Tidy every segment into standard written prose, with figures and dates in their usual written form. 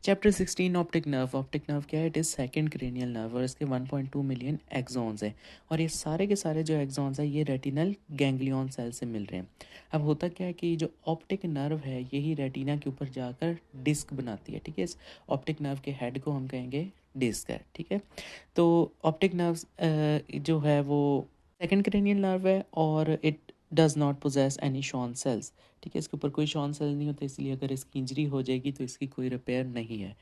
Chapter 16 optic nerve. Optic nerve क्या है? It is second cranial nerve और इसके 1.2 मिलियन एक्सॉन्स हैं और ये सारे के सारे जो एक्सॉन्स हैं ये रेटिनल गैंग्लियन सेल से मिल रहे हैं। अब होता क्या है कि जो ऑप्टिक नर्व है यही रेटिना के ऊपर जाकर डिस्क बनाती है। ठीक है, इस ऑप्टिक नर्व के हेड को हम कहेंगे डिस्क है। ठीक है, तो ऑप्टिक नर्व जो है वो सेकंड क्रेनियल नर्व है और it does not possess any Schwann cells. ठीक है, इसके ऊपर कोई शॉन सेल नहीं होते, इसलिए अगर इसकी इंजरी हो जाएगी तो इसकी कोई रिपेयर नहीं है।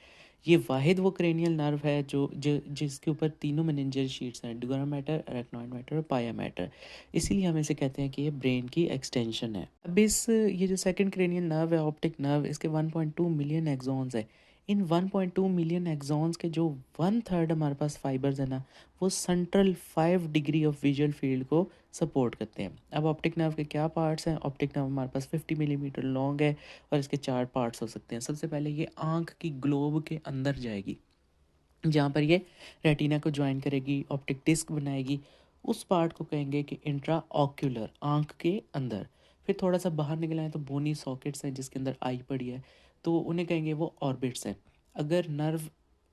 ये वाहिद वो क्रेनियल नर्व है जो जिसके ऊपर तीनों मेनिंजियल शीट्स हैं, ड्यूरा मैटर, अरेक्नॉइड मैटर और पाया मैटर। इसीलिए हम इसे कहते हैं कि ये ब्रेन की एक्सटेंशन है। अब इस ये जो सेकंड क्रेनियल नर्व है ऑप्टिक नर्व, इसके 1.2 मिलियन एक्सॉन्स है। इन 1.2 मिलियन एक्सॉन्स के जो 1/3 हमारे पास फाइबर्स है ना, वो central 5 degree of visual field को सपोर्ट करते हैं। अब ऑप्टिक नर्व के क्या पार्ट्स हैं? ऑप्टिक नर्व हमारे पास 50 मिलीमीटर लॉन्ग है और इसके 4 पार्ट्स हो सकते हैं। सबसे पहले ये आंख की ग्लोब के अंदर जाएगी, जहाँ पर ये रेटिना को ज्वाइन करेगी, ऑप्टिक डिस्क बनाएगी। उस पार्ट को कहेंगे कि इंट्रा ऑक्यूलर, आंख के अंदर। फिर थोड़ा सा बाहर निकल आए तो बोनी सॉकेट्स हैं जिसके अंदर आई पड़ी है, तो उन्हें कहेंगे वो ऑर्बिट्स हैं। अगर नर्व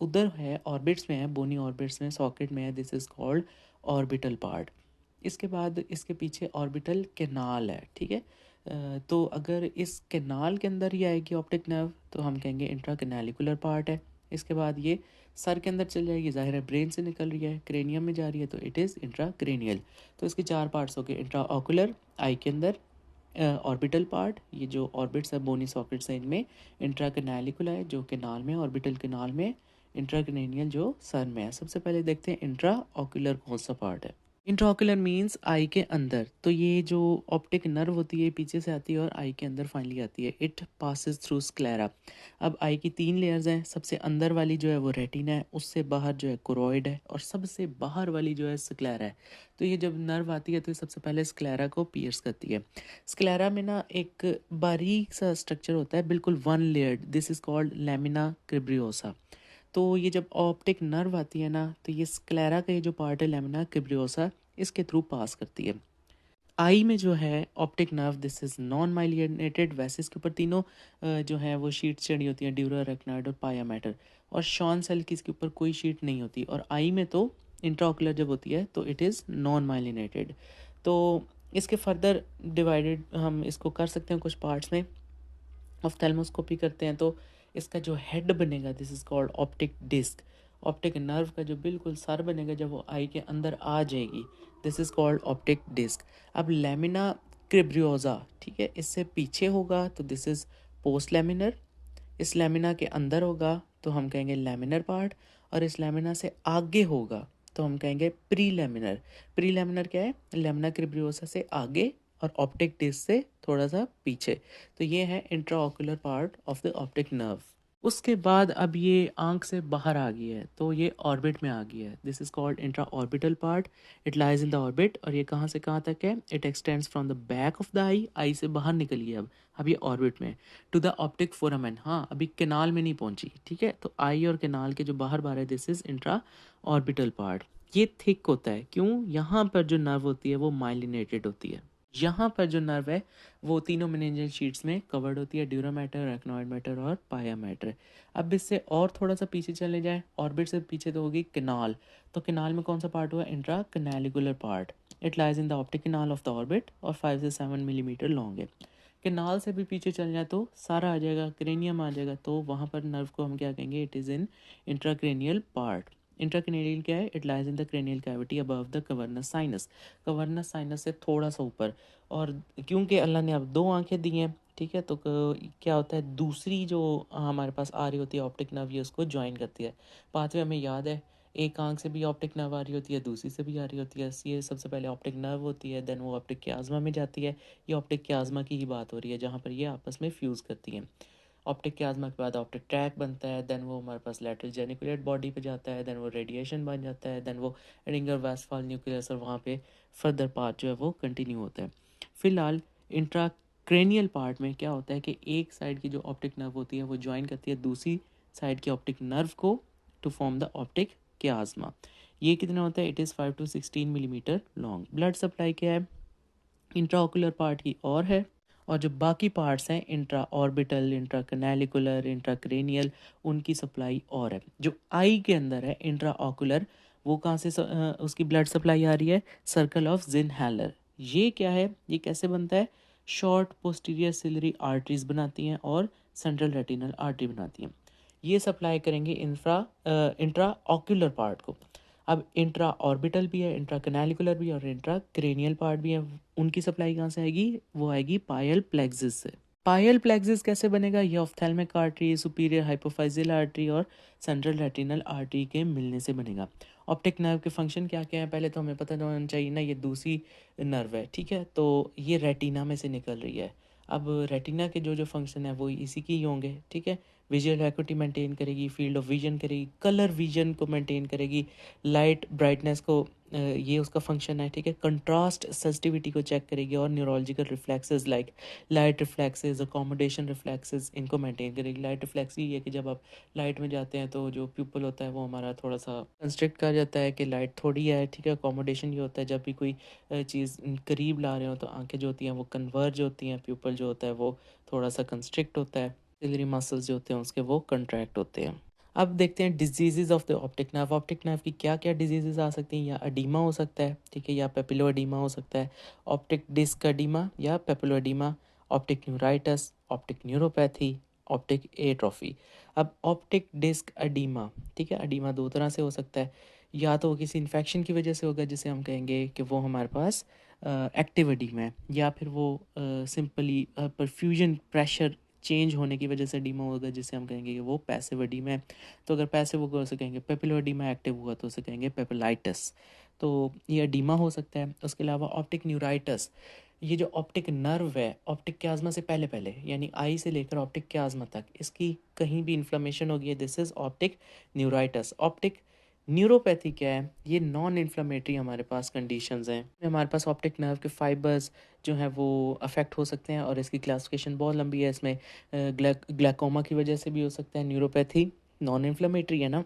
उधर है, ऑर्बिट्स में है, बोनी ऑर्बिट्स में, सॉकेट में है, this is called orbital part. इसके बाद इसके पीछे ऑर्बिटल कैनाल है। ठीक है, तो अगर इस कैनाल के अंदर ही आएगी ऑप्टिक नर्व तो हम कहेंगे इंट्रा कैनालिकुलर पार्ट है। इसके बाद ये सर के अंदर चल जाएगी, जाहिर है ब्रेन से निकल रही है, क्रेनियम में जा रही है तो इट इज़ इंट्रा क्रेनियल। तो इसके 4 पार्ट्स हो गए, इंट्रा ऑकुलर आई के अंदर, ऑर्बिटल पार्ट ये जो ऑर्बिट्स है, बोनी सॉकेट्स हैं इनमें, इंट्रा कैनालिकुला है जो कैनाल में, ऑर्बिटल कैनाल में, इंट्रा क्रेनियल जो सर में है। सबसे पहले देखते हैं इंट्रा ऑकुलर कौन सा पार्ट है। इंट्राओकुलर मीन्स आई के अंदर, तो ये जो ऑप्टिक नर्व होती है पीछे से आती है और आई के अंदर फाइनली आती है। It passes through sclera. अब आई की 3 लेयर्स हैं, सबसे अंदर वाली जो है वो रेटिना है, उससे बाहर जो है कोरोइड है और सबसे बाहर वाली जो है स्क्लेरा है। तो ये जब नर्व आती है तो ये सबसे पहले स्क्लेरा को पियर्स करती है। स्क्लेरा में ना एक बारीक सा स्ट्रक्चर होता है, बिल्कुल 1 layered, this is called lamina cribrosa. तो ये जब ऑप्टिक नर्व आती है ना तो ये स्क्लेरा का ये जो पार्ट है लैमिना क्रिब्रियोसा, इसके थ्रू पास करती है। आई में जो है optic nerve, this is non myelinated. वैसे इसके ऊपर तीनों जो है वो शीट चढ़ी होती हैं, ड्यूरा, रेक्नाइड और पाया मैटर, और शॉन सेल की इसके ऊपर कोई शीट नहीं होती। और आई में तो इंट्राओकुलर जब होती है तो इट इज़ नॉन माइलिनेटेड। तो इसके फर्दर डिवाइडेड हम इसको कर सकते हैं कुछ पार्ट्स में। ऑफ्थेल्मोस्कोपी करते हैं तो इसका जो हेड बनेगा, this is called optic disc. Optic nerve का जो बिल्कुल सर बनेगा जब वो आई के अंदर आ जाएगी, this is called optic disc. अब लेमिना क्रिब्रियोजा, ठीक है, इससे पीछे होगा तो दिस इज़ पोस्ट लेमिनर। इस लेमिना के अंदर होगा तो हम कहेंगे लेमिनर पार्ट, और इस लेमिना से आगे होगा तो हम कहेंगे प्री लेमिनर। प्री लेमिनर क्या है? लेमिना क्रिब्रियोसा से आगे और ऑप्टिक डिस्क से थोड़ा सा पीछे। तो ये है intraocular part of the optic nerve. उसके बाद अब ये आंख से बाहर आ गई है तो ये ऑर्बिट में आ गई है, this is called intra orbital part. It lies in the orbit, और ये कहाँ से कहाँ तक है? It extends from the back of the eye, eye से बाहर निकली है अब ये ऑर्बिट में, टू द ऑप्टिक फोरामेन। हाँ, अभी केनाल में नहीं पहुंची। ठीक है, तो आई और केनाल के जो बाहर बाहर है, this is intra orbital part. ये थिक होता है, क्यों? यहाँ पर जो नर्व होती है वो माइलिनेटेड होती है। यहाँ पर जो नर्व है वो तीनों मेनिंजियल शीट्स में कवर्ड होती है, ड्यूरा मैटर, अरेक्नॉइड मैटर और पाया मैटर। अब इससे और थोड़ा सा पीछे चले जाए, ऑर्बिट से पीछे तो होगी केनाल। तो केनाल में कौन सा पार्ट हुआ? Intra canalicular part. It lies in the optic canal of the orbit और 5 से 7 मिलीमीटर लॉन्ग है। केनाल से भी पीछे चल जाए तो सारा आ जाएगा, क्रेनियम आ जाएगा, तो वहाँ पर नर्व को हम क्या कहेंगे? It is in intracranial part. Intracranial क्या है? It lies in the cranial cavity above the cavernous sinus, cavernous sinus से थोड़ा सा ऊपर। और क्योंकि अल्लाह ने अब 2 आंखें दी हैं, ठीक है, तो क्या होता है, दूसरी जो हमारे पास आ रही होती है ऑप्टिक नर्व, ये उसको ज्वाइन करती है। पाथवे हमें याद है, एक आंख से भी ऑप्टिक नर्व आ रही होती है, दूसरी से भी आ रही होती है। ये सबसे पहले ऑप्टिक नर्व होती है, देन वो ऑप्टिक क्याज्मा में जाती है। ये ऑप्टिक क्याज्मा की ही बात हो रही है जहाँ पर ये आपस में फ्यूज़ करती हैं। ऑप्टिक क्याज्मा के बाद ऑप्टिक ट्रैक बनता है, देन वो हमारे पास लैटरल जेनिकुलेट बॉडी पे जाता है, देन वो रेडिएशन बन जाता है, देन वो एडिंगर वेस्टफाल न्यूक्लियस, और वहाँ पे फर्दर पार्ट जो है वो कंटिन्यू होता है। फिलहाल इंट्राक्रेनियल पार्ट में क्या होता है कि एक साइड की जो ऑप्टिक नर्व होती है वो ज्वाइन करती है दूसरी साइड की ऑप्टिक नर्व को टू फॉर्म द ऑप्टिक क्याज्मा। ये कितना होता है? It is 5 to 16 millimetre long. Blood supply क्या है? इंट्राओकुलर पार्ट की और है, और जो बाकी पार्ट्स हैं intra orbital, intra canalicular, intra cranial, उनकी सप्लाई और है। जो आई के अंदर है इंट्रा ऑकुलर, वो कहाँ से उसकी ब्लड सप्लाई आ रही है, सर्कल ऑफ जिनहैलर। ये क्या है, ये कैसे बनता है, शॉर्ट पोस्टीरियर सिलरी आर्टरीज बनाती हैं और सेंट्रल रेटिनल आर्टरी बनाती हैं। ये सप्लाई करेंगे इंट्रा ऑक्यूलर पार्ट को। अब इंट्रा ऑर्बिटल भी है, इंट्रा कैनालिकुलर भी है और इंट्रा क्रेनियल पार्ट भी है। उनकी सप्लाई कहाँ से आएगी, वो आएगी पायल प्लेक्सिस से। पायल प्लेक्सिस कैसे बनेगा, ये ऑफ्थेल्मिक आर्टरी, सुपीरियर हाइपोफाइजियल आर्टरी और सेंट्रल रेटिनल आर्टरी के मिलने से बनेगा। ऑप्टिक नर्व के फंक्शन क्या क्या है, पहले तो हमें पता होना चाहिए ना, ये दूसरी नर्व है, ठीक है, तो ये रेटिना में से निकल रही है। अब रेटिना के जो जो फंक्शन है वो इसी की ही होंगे, ठीक है। विजुअल एक्यूटी मेंटेन करेगी, फील्ड ऑफ विजन करेगी, कलर विजन को मेंटेन करेगी, लाइट ब्राइटनेस को, ये उसका फंक्शन है, ठीक है। कंट्रास्ट सेंसिटिविटी को चेक करेगी और neurological reflexes like light reflexes, accommodation reflexes, इनको मेंटेन करेगी। लाइट रिफ्लेक्स ये है कि जब आप लाइट में जाते हैं तो जो प्यूपल होता है वो हमारा थोड़ा सा कंस्ट्रिक्ट कर जाता है कि लाइट थोड़ी है, ठीक है। अकोमोडेशन ये होता है जब भी कोई चीज़ करीब ला रहे हो तो आंखें जो होती हैं वो कन्वर्ज होती हैं, प्यूपल जो होता है वो थोड़ा सा कंस्ट्रिक्ट होता है, सिलरी मसल्स जो होते हैं उसके वो कंट्रैक्ट होते हैं। अब देखते हैं diseases of the optic nerve. Optic nerve की क्या क्या डिजीजेज आ सकती हैं, या अडीमा हो सकता है, ठीक है, या पेपिलो अडीमा हो सकता है, ऑप्टिक डिस्क अडीमा या papilloedema, optic neuritis, optic neuropathy, optic atrophy. अब ऑप्टिक डिस्क अडीमा, ठीक है, अडीमा दो तरह से हो सकता है, या तो किसी इन्फेक्शन की वजह से होगा जिसे हम कहेंगे कि वो हमारे पास एक्टिव अडीमा है, या फिर वो सिंपली परफ्यूजन प्रेशर चेंज होने की वजह से एडीमा होगा जिसे हम कहेंगे कि वो पैसिव एडीमा है। तो अगर पैसिव होगा उसे कहेंगे पेपिलो एडीमा, एक्टिव हुआ तो उसे कहेंगे पेपिलाइटिस। तो ये एडीमा हो सकता है। उसके अलावा ऑप्टिक न्यूराइटस, ये जो ऑप्टिक नर्व है ऑप्टिक क्याज़्मा से पहले पहले, यानी आई से लेकर ऑप्टिक क्याज़्मा तक, इसकी कहीं भी इन्फ्लेमेशन होगी है, this is optic neuritis. Optic neuropathy क्या है, ये नॉन इन्फ्लेमेटरी हमारे पास कंडीशंस हैं। हमारे पास ऑप्टिक नर्व के फाइबर्स जो हैं वो अफेक्ट हो सकते हैं और इसकी क्लासिफिकेशन बहुत लंबी है। इसमें ग्लैकोमा की वजह से भी हो सकता है, न्यूरोपैथी नॉन इन्फ्लेमेटरी है ना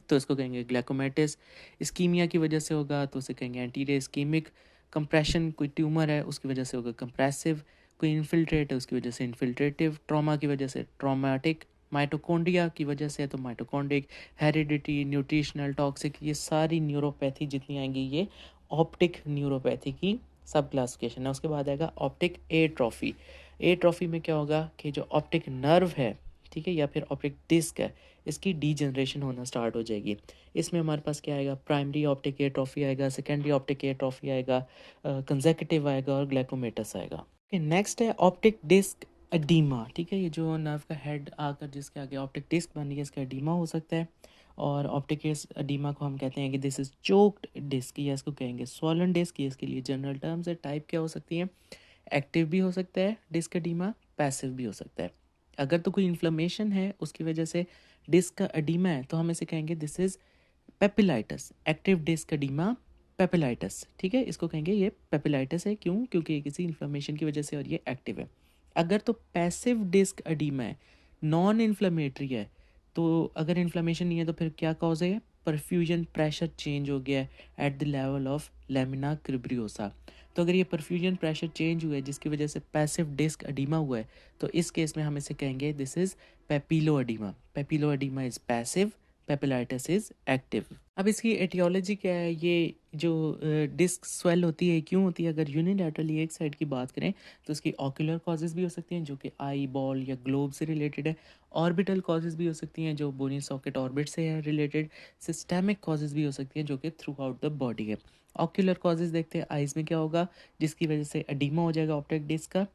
तो इसको कहेंगे ग्लैकोमेटिस। इस्कीमिया की वजह से होगा तो उसे कहेंगे एंटीरियर इस्कीमिक। कंप्रेशन, कोई ट्यूमर है उसकी वजह से होगा कंप्रेसिव। कोई इन्फिल्ट्रेट है उसकी वजह से इन्फिल्ट्रेटिव। ट्रॉमा की वजह से ट्रॉमेटिक। माइटोकॉन्ड्रिया की वजह से है तो माइटोकॉन्ड्रिक। हेरिडिटी, न्यूट्रिशनल, टॉक्सिक, ये सारी न्यूरोपैथी जितनी आएंगी ये ऑप्टिक न्यूरोपैथी की सब क्लासिफिकेशन है। उसके बाद आएगा ऑप्टिक एट्रोफी। एट्रोफी में क्या होगा कि जो ऑप्टिक नर्व है, ठीक है, या फिर ऑप्टिक डिस्क है, इसकी डीजनरेशन होना स्टार्ट हो जाएगी। इसमें हमारे पास क्या आएगा, प्राइमरी ऑप्टिक एट्रोफी आएगा, सेकेंडरी ऑप्टिक एट्रोफी आएगा, कंसेक्यूटिव आएगा और ग्लाइकोमेटस आएगा। नेक्स्ट है ऑप्टिक डिस्क एडीमा, ठीक है, ये जो नर्व का हेड आकर जिसके आगे ऑप्टिक डिस्क बन रही है इसका एडीमा हो सकता है। और ऑप्टिक एडीमा को हम कहते हैं कि दिस इज चोक्ड डिस्क, या इसको कहेंगे स्वॉलन डिस्क। ये इसके लिए जनरल टर्म्स है। टाइप क्या हो सकती है, एक्टिव भी हो सकता है डिस्क एडीमा, पैसिव भी हो सकता है। अगर तो कोई इन्फ्लेमेशन है उसकी वजह से डिस्क का एडीमा है तो हम इसे कहेंगे this is papillitis, active disc oedema papillitis, ठीक है, इसको कहेंगे ये पेपिलाइटस है। क्यों, क्योंकि ये किसी इन्फ्लेमेशन की वजह से और ये एक्टिव है। अगर तो पैसिव डिस्क एडीमा है, नॉन इन्फ्लेमेटरी है, तो अगर इन्फ्लेमेशन नहीं है तो फिर क्या कॉज है, परफ्यूजन प्रेशर चेंज हो गया है at the level of lamina cribrosa. तो अगर ये परफ्यूजन प्रेशर चेंज हुआ है जिसकी वजह से पैसिव डिस्क एडीमा हुआ है तो इस केस में हम इसे कहेंगे this is papilloedema. Papilloedema is passive, papillitis is active. अब इसकी एटियोलॉजी क्या है, ये जो डिस्क स्वेल होती है क्यों होती है, अगर यूनिलैटरली एक साइड की बात करें तो इसकी ऑक्यूलर कॉजेज़ भी हो सकती हैं जो कि आई बॉल या ग्लोब से रिलेटेड है। ऑर्बिटल कॉजेज़ भी हो सकती हैं जो बोनी सॉकेट ऑर्बिट से है रिलेटेड। सिस्टेमिक कॉजेज़ भी हो सकती हैं जो कि थ्रू आउट द बॉडी है। ऑक्यूलर कॉजेज़ देखते हैं, आइज़ में क्या होगा जिसकी वजह से एडीमा हो जाएगा ऑप्टिक डिस्क का।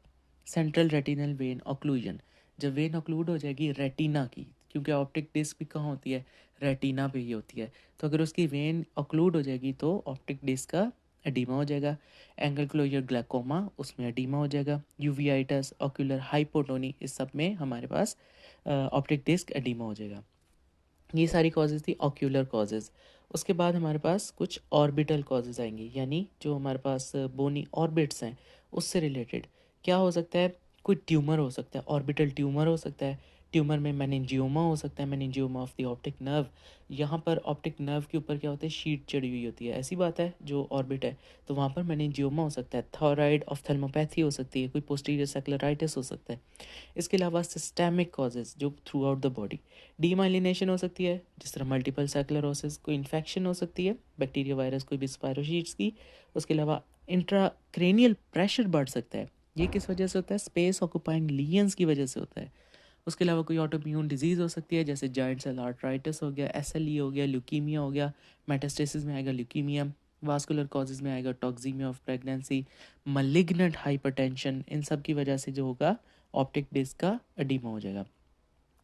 सेंट्रल रेटिनल वेन ऑक्लूजन, जब वेन ऑक्लूड हो जाएगी रेटिना की, क्योंकि ऑप्टिक डिस्क भी कहाँ होती है, रेटिना पे ही होती है, तो अगर उसकी वेन ऑक्लूड हो जाएगी तो ऑप्टिक डिस्क का एडीमा हो जाएगा। एंगल क्लोजर ग्लाइकोमा, उसमें एडीमा हो जाएगा। यूवियाइटिस, ऑक्यूलर हाइपोटोनी, इस सब में हमारे पास ऑप्टिक डिस्क एडीमा हो जाएगा। ये सारी कॉजेज़ थी ऑक्यूलर कॉजेज़। उसके बाद हमारे पास कुछ ऑर्बिटल कॉजेज़ आएंगी, यानी जो हमारे पास बोनी ऑर्बिट्स हैं उससे रिलेटेड क्या हो सकता है, कोई ट्यूमर हो सकता है, ऑर्बिटल ट्यूमर हो सकता है, ट्यूमर में मेनिंजियोमा हो सकता है, meningioma of the optic nerve. यहाँ पर ऑप्टिक नर्व के ऊपर क्या होता है, शीट चढ़ी हुई होती है, ऐसी बात है, जो ऑर्बिट है, तो वहाँ पर मेनिंजियोमा हो सकता है। थॉराइड ऑफ्थेल्मोपैथी हो सकती है, कोई पोस्टीरियर सेक्युलराइटिस हो सकता है। इसके अलावा सिस्टेमिक कॉजेज़ जो through out the body, demyelination हो सकती है, जिस तरह मल्टीपल सेक्युलरोसिस, कोई इन्फेक्शन हो सकती है, बैक्टीरिया वायरस कोई भी स्पायरोशीट्स की। उसके अलावा इंट्राक्रेनियल प्रेशर बढ़ सकता है, ये किस वजह से होता है, स्पेस ऑक्यूपाइंग लीजन्स की वजह से होता है। उसके अलावा कोई ऑटोइम्यून डिजीज़ हो सकती है, जैसे जॉइंट सेल आर्थराइटिस हो गया, एसएलई हो गया, ल्यूकीमिया हो गया, मेटास्टेसिस में आएगा ल्यूकीमिया, वास्कुलर कॉजेज़ में आएगा toxaemia of pregnancy, malignant hypertension, इन सब की वजह से जो होगा ऑप्टिक डिस्क का एडिमा हो जाएगा।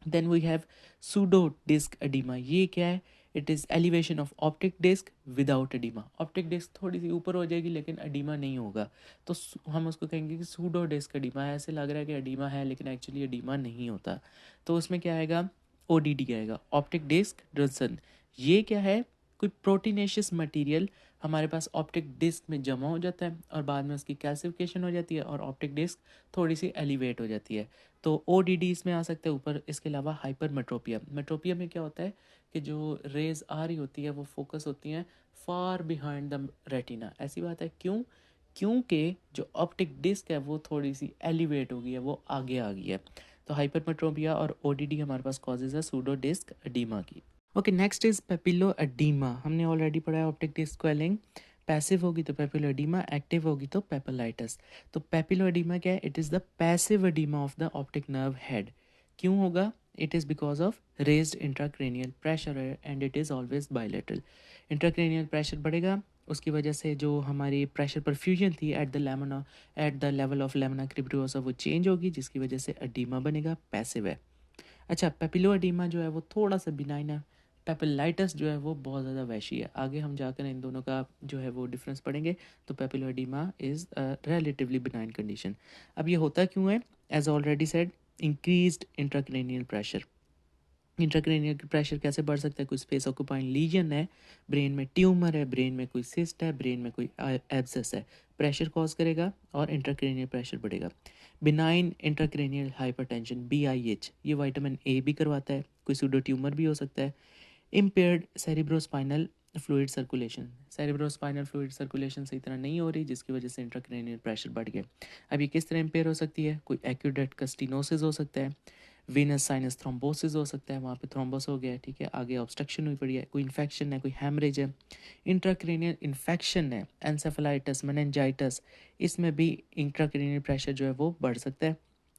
Then we have pseudo disc oedema, ये क्या है, it is elevation of optic disc without oedema. Optic disc थोड़ी सी ऊपर हो जाएगी लेकिन एडिमा नहीं होगा, तो हम उसको कहेंगे कि सूडो डिस्क एडिमा है। ऐसे लग रहा है कि एडिमा है लेकिन एक्चुअली एडिमा नहीं होता। तो उसमें क्या आएगा, ओडीडी आएगा, ऑप्टिक डिस्क ड्रसन। ये क्या है, कोई प्रोटीनेशियस मटेरियल हमारे पास ऑप्टिक डिस्क में जमा हो जाता है और बाद में उसकी कैल्सिफिकेशन हो जाती है और ऑप्टिक डिस्क थोड़ी सी एलिवेट हो जाती है, तो ओ डी डी इसमें आ सकते हैं ऊपर। इसके अलावा हाइपर मेट्रोपिया, मेट्रोपिया में क्या होता है कि जो रेज आ रही होती है वो फोकस होती हैं फार बिहाइंड द रेटिना। ऐसी बात है, क्यों, क्योंकि जो ऑप्टिक डिस्क है वो थोड़ी सी एलिवेट हो गई है, वो आगे आ गई है। तो हाइपर मेट्रोपिया और ओ डी डी हमारे पास कॉजेज है सूडो डिस्क एडीमा की। Okay, next is papilloedema. हमने ऑलरेडी पढ़ा है ऑप्टिक डिस्क स्वेलिंग, पैसिव होगी तो पेपिलो एडीमा, एक्टिव होगी तो पेपिलाइटिस। तो पेपिलो एडीमा क्या है, it is the passive oedema of the optic nerve head. क्यों होगा, it is because of raised intracranial pressure and it is always bilateral. Intracranial pressure बढ़ेगा, उसकी वजह से जो हमारी प्रेशर परफ्यूजन थी at the level of lamina cribrosa वो चेंज होगी, जिसकी वजह से एडीमा बनेगा, पैसिव है। अच्छा, पेपिलो एडीमा जो है वो थोड़ा सा बिनाइन है, पेपिलाइटिस जो है वो बहुत ज़्यादा वैशी है। आगे हम जाकर इन दोनों का जो है वो डिफरेंस पढ़ेंगे। तो papilloedema is a relatively benign condition. अब ये होता क्यों है, as already said, increased intracranial pressure. Intracranial pressure कैसे बढ़ सकता है, कोई स्पेस ऑक्यूपाइंग लीजन है, ब्रेन में ट्यूमर है, ब्रेन में कोई सिस्ट है, ब्रेन में कोई एब्सेस है, प्रेशर कॉज करेगा और इंट्राक्रेनियल प्रेशर बढ़ेगा। बिनाइन इंट्राक्रेनियल हाइपरटेंशन BIH, ये विटामिन ए भी करवाता है, कोई सूडो ट्यूमर भी हो सकता है। Impaired cerebrospinal fluid circulation, cerebrospinal fluid circulation सही तरह नहीं हो रही, जिसकी वजह से इंट्राक्रेनियल प्रेशर बढ़ गया। अब ये किस तरह इम्पेयर हो सकती है, कोई एक्यूडेट स्टेनोसिस हो सकता है, वेनस साइनस थ्रोम्बोसिस हो सकता है, वहाँ पे थ्रोम्बोस हो गया है, ठीक है, आगे ऑब्स्ट्रक्शन हुई पड़ी है, कोई इन्फेक्शन है, कोई हेमरेज है, इंट्राक्रेनियल इन्फेक्शन है, एंसेफेलाइटिस, मेनिंजाइटिस, इसमें भी इंट्राक्रेनियल प्रेशर जो है वो बढ़ सकता है।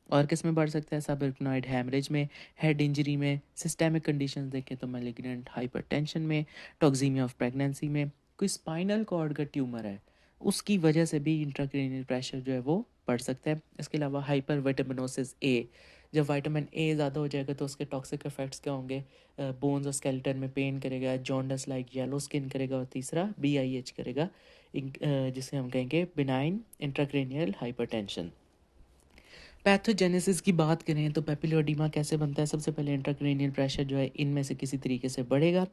और किस में बढ़ सकता है, सबएक्टिनॉइड हेमरेज में, हेड इंजरी में, सिस्टेमिक कंडीशंस देखें तो मैलिग्नेंट हाइपरटेंशन में, टॉक्सीमिया ऑफ प्रेगनेंसी में, कोई स्पाइनल कॉर्ड का ट्यूमर है उसकी वजह से भी इंट्राक्रेनियल प्रेशर जो है वो बढ़ सकता है। इसके अलावा हाइपर विटामिनोसिस ए, जब विटामिन ए ज़्यादा हो जाएगा तो उसके टॉक्सिक इफेक्ट्स क्या होंगे, बोन्स और स्केलेटन में पेन करेगा, जॉन्डस लाइक येलो स्किन करेगा, और तीसरा BIH करेगा, जिसे हम कहेंगे बिनाइन इंट्राक्रेनियल हाइपरटेंशन। पैथोजेनेसिस की बात करें तो पेपिलोएडिमा कैसे बनता है, सबसे पहले इंट्राक्रेनियल प्रेशर जो है इनमें से किसी तरीके से बढ़ेगा।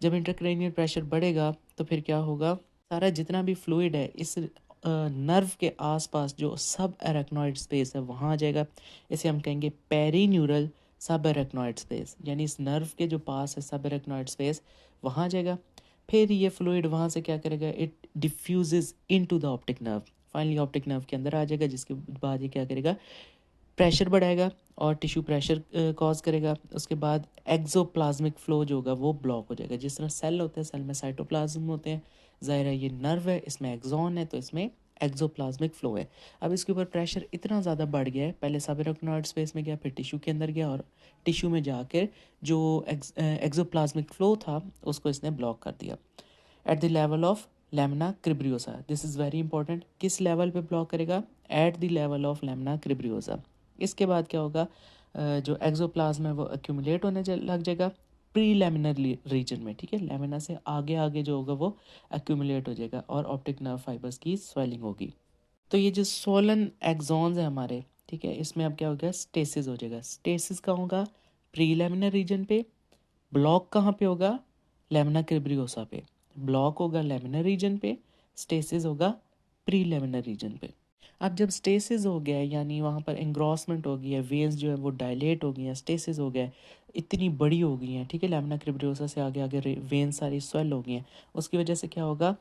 जब इंट्राक्रेनियल प्रेशर बढ़ेगा तो फिर क्या होगा, सारा जितना भी फ्लूइड है इस नर्व के आसपास जो सब एरेक्नॉइड स्पेस है वहाँ आ जाएगा। इसे हम कहेंगे पेरीन्यूरल सब एरेक्नॉइड स्पेस, यानी इस नर्व के जो पास है सब एरेक्नॉइड स्पेस वहाँ आ जाएगा। फिर ये फ्लूइड वहाँ से क्या करेगा, it diffuses into the optic nerve, finally optic nerve के अंदर आ जाएगा, जिसके बाद ये क्या करेगा, प्रेशर बढ़ाएगा और टिश्यू प्रेशर कॉज करेगा। उसके बाद एक्सोप्लाज्मिक फ्लो जो होगा वो ब्लॉक हो जाएगा। जिस तरह सेल होते हैं, सेल में साइटोप्लाज्म होते हैं, ज़ाहिर है ये नर्व है, इसमें एक्सॉन है, तो इसमें एक्सोप्लाज्मिक फ्लो है। अब इसके ऊपर प्रेशर इतना ज़्यादा बढ़ गया है, पहले सबएरेक्नॉइड स्पेस में गया, फिर टिश्यू के अंदर गया, और टिश्यू में जाकर जो एक्सोप्लाज्मिक फ्लो था उसको इसने ब्लॉक कर दिया at the level of lamina cribrosa. This is very important, किस लेवल पे ब्लॉक करेगा, at the level of lamina cribrosa. इसके बाद क्या होगा, जो एक्सोप्लाज्म है वो एक्यूमुलेट होने लग जाएगा प्री लेमिनर रीजन में, ठीक है, लेमिना से आगे आगे जो होगा वो एक्यूमुलेट हो जाएगा और ऑप्टिक नर्व फाइबर्स की स्वेलिंग होगी। तो ये जो सोलन एक्सॉन्स है हमारे, ठीक है, इसमें अब क्या हो गया, स्टेसिस हो जाएगा। स्टेसिस कहाँ होगा, प्री लेमिनर रीजन पे। ब्लॉक कहाँ पे होगा, लेमिना क्रिब्रियोसा पे। ब्लॉक होगा लेमिनर रीजन पे, स्टेसिस होगा प्री लेमिनर रीजन पे। अब जब स्टेसिस हो गया है, यानी वहाँ पर एंग्रॉसमेंट हो गई है, वेन्स जो है वो डायलेट हो गई हैं, स्टेसिस हो गया है, इतनी बड़ी हो गई हैं, ठीक है, लैमिना क्रिब्रियोसा से आगे आगे वेन्स सारी स्वेल हो गई हैं, उसकी वजह से क्या होगा,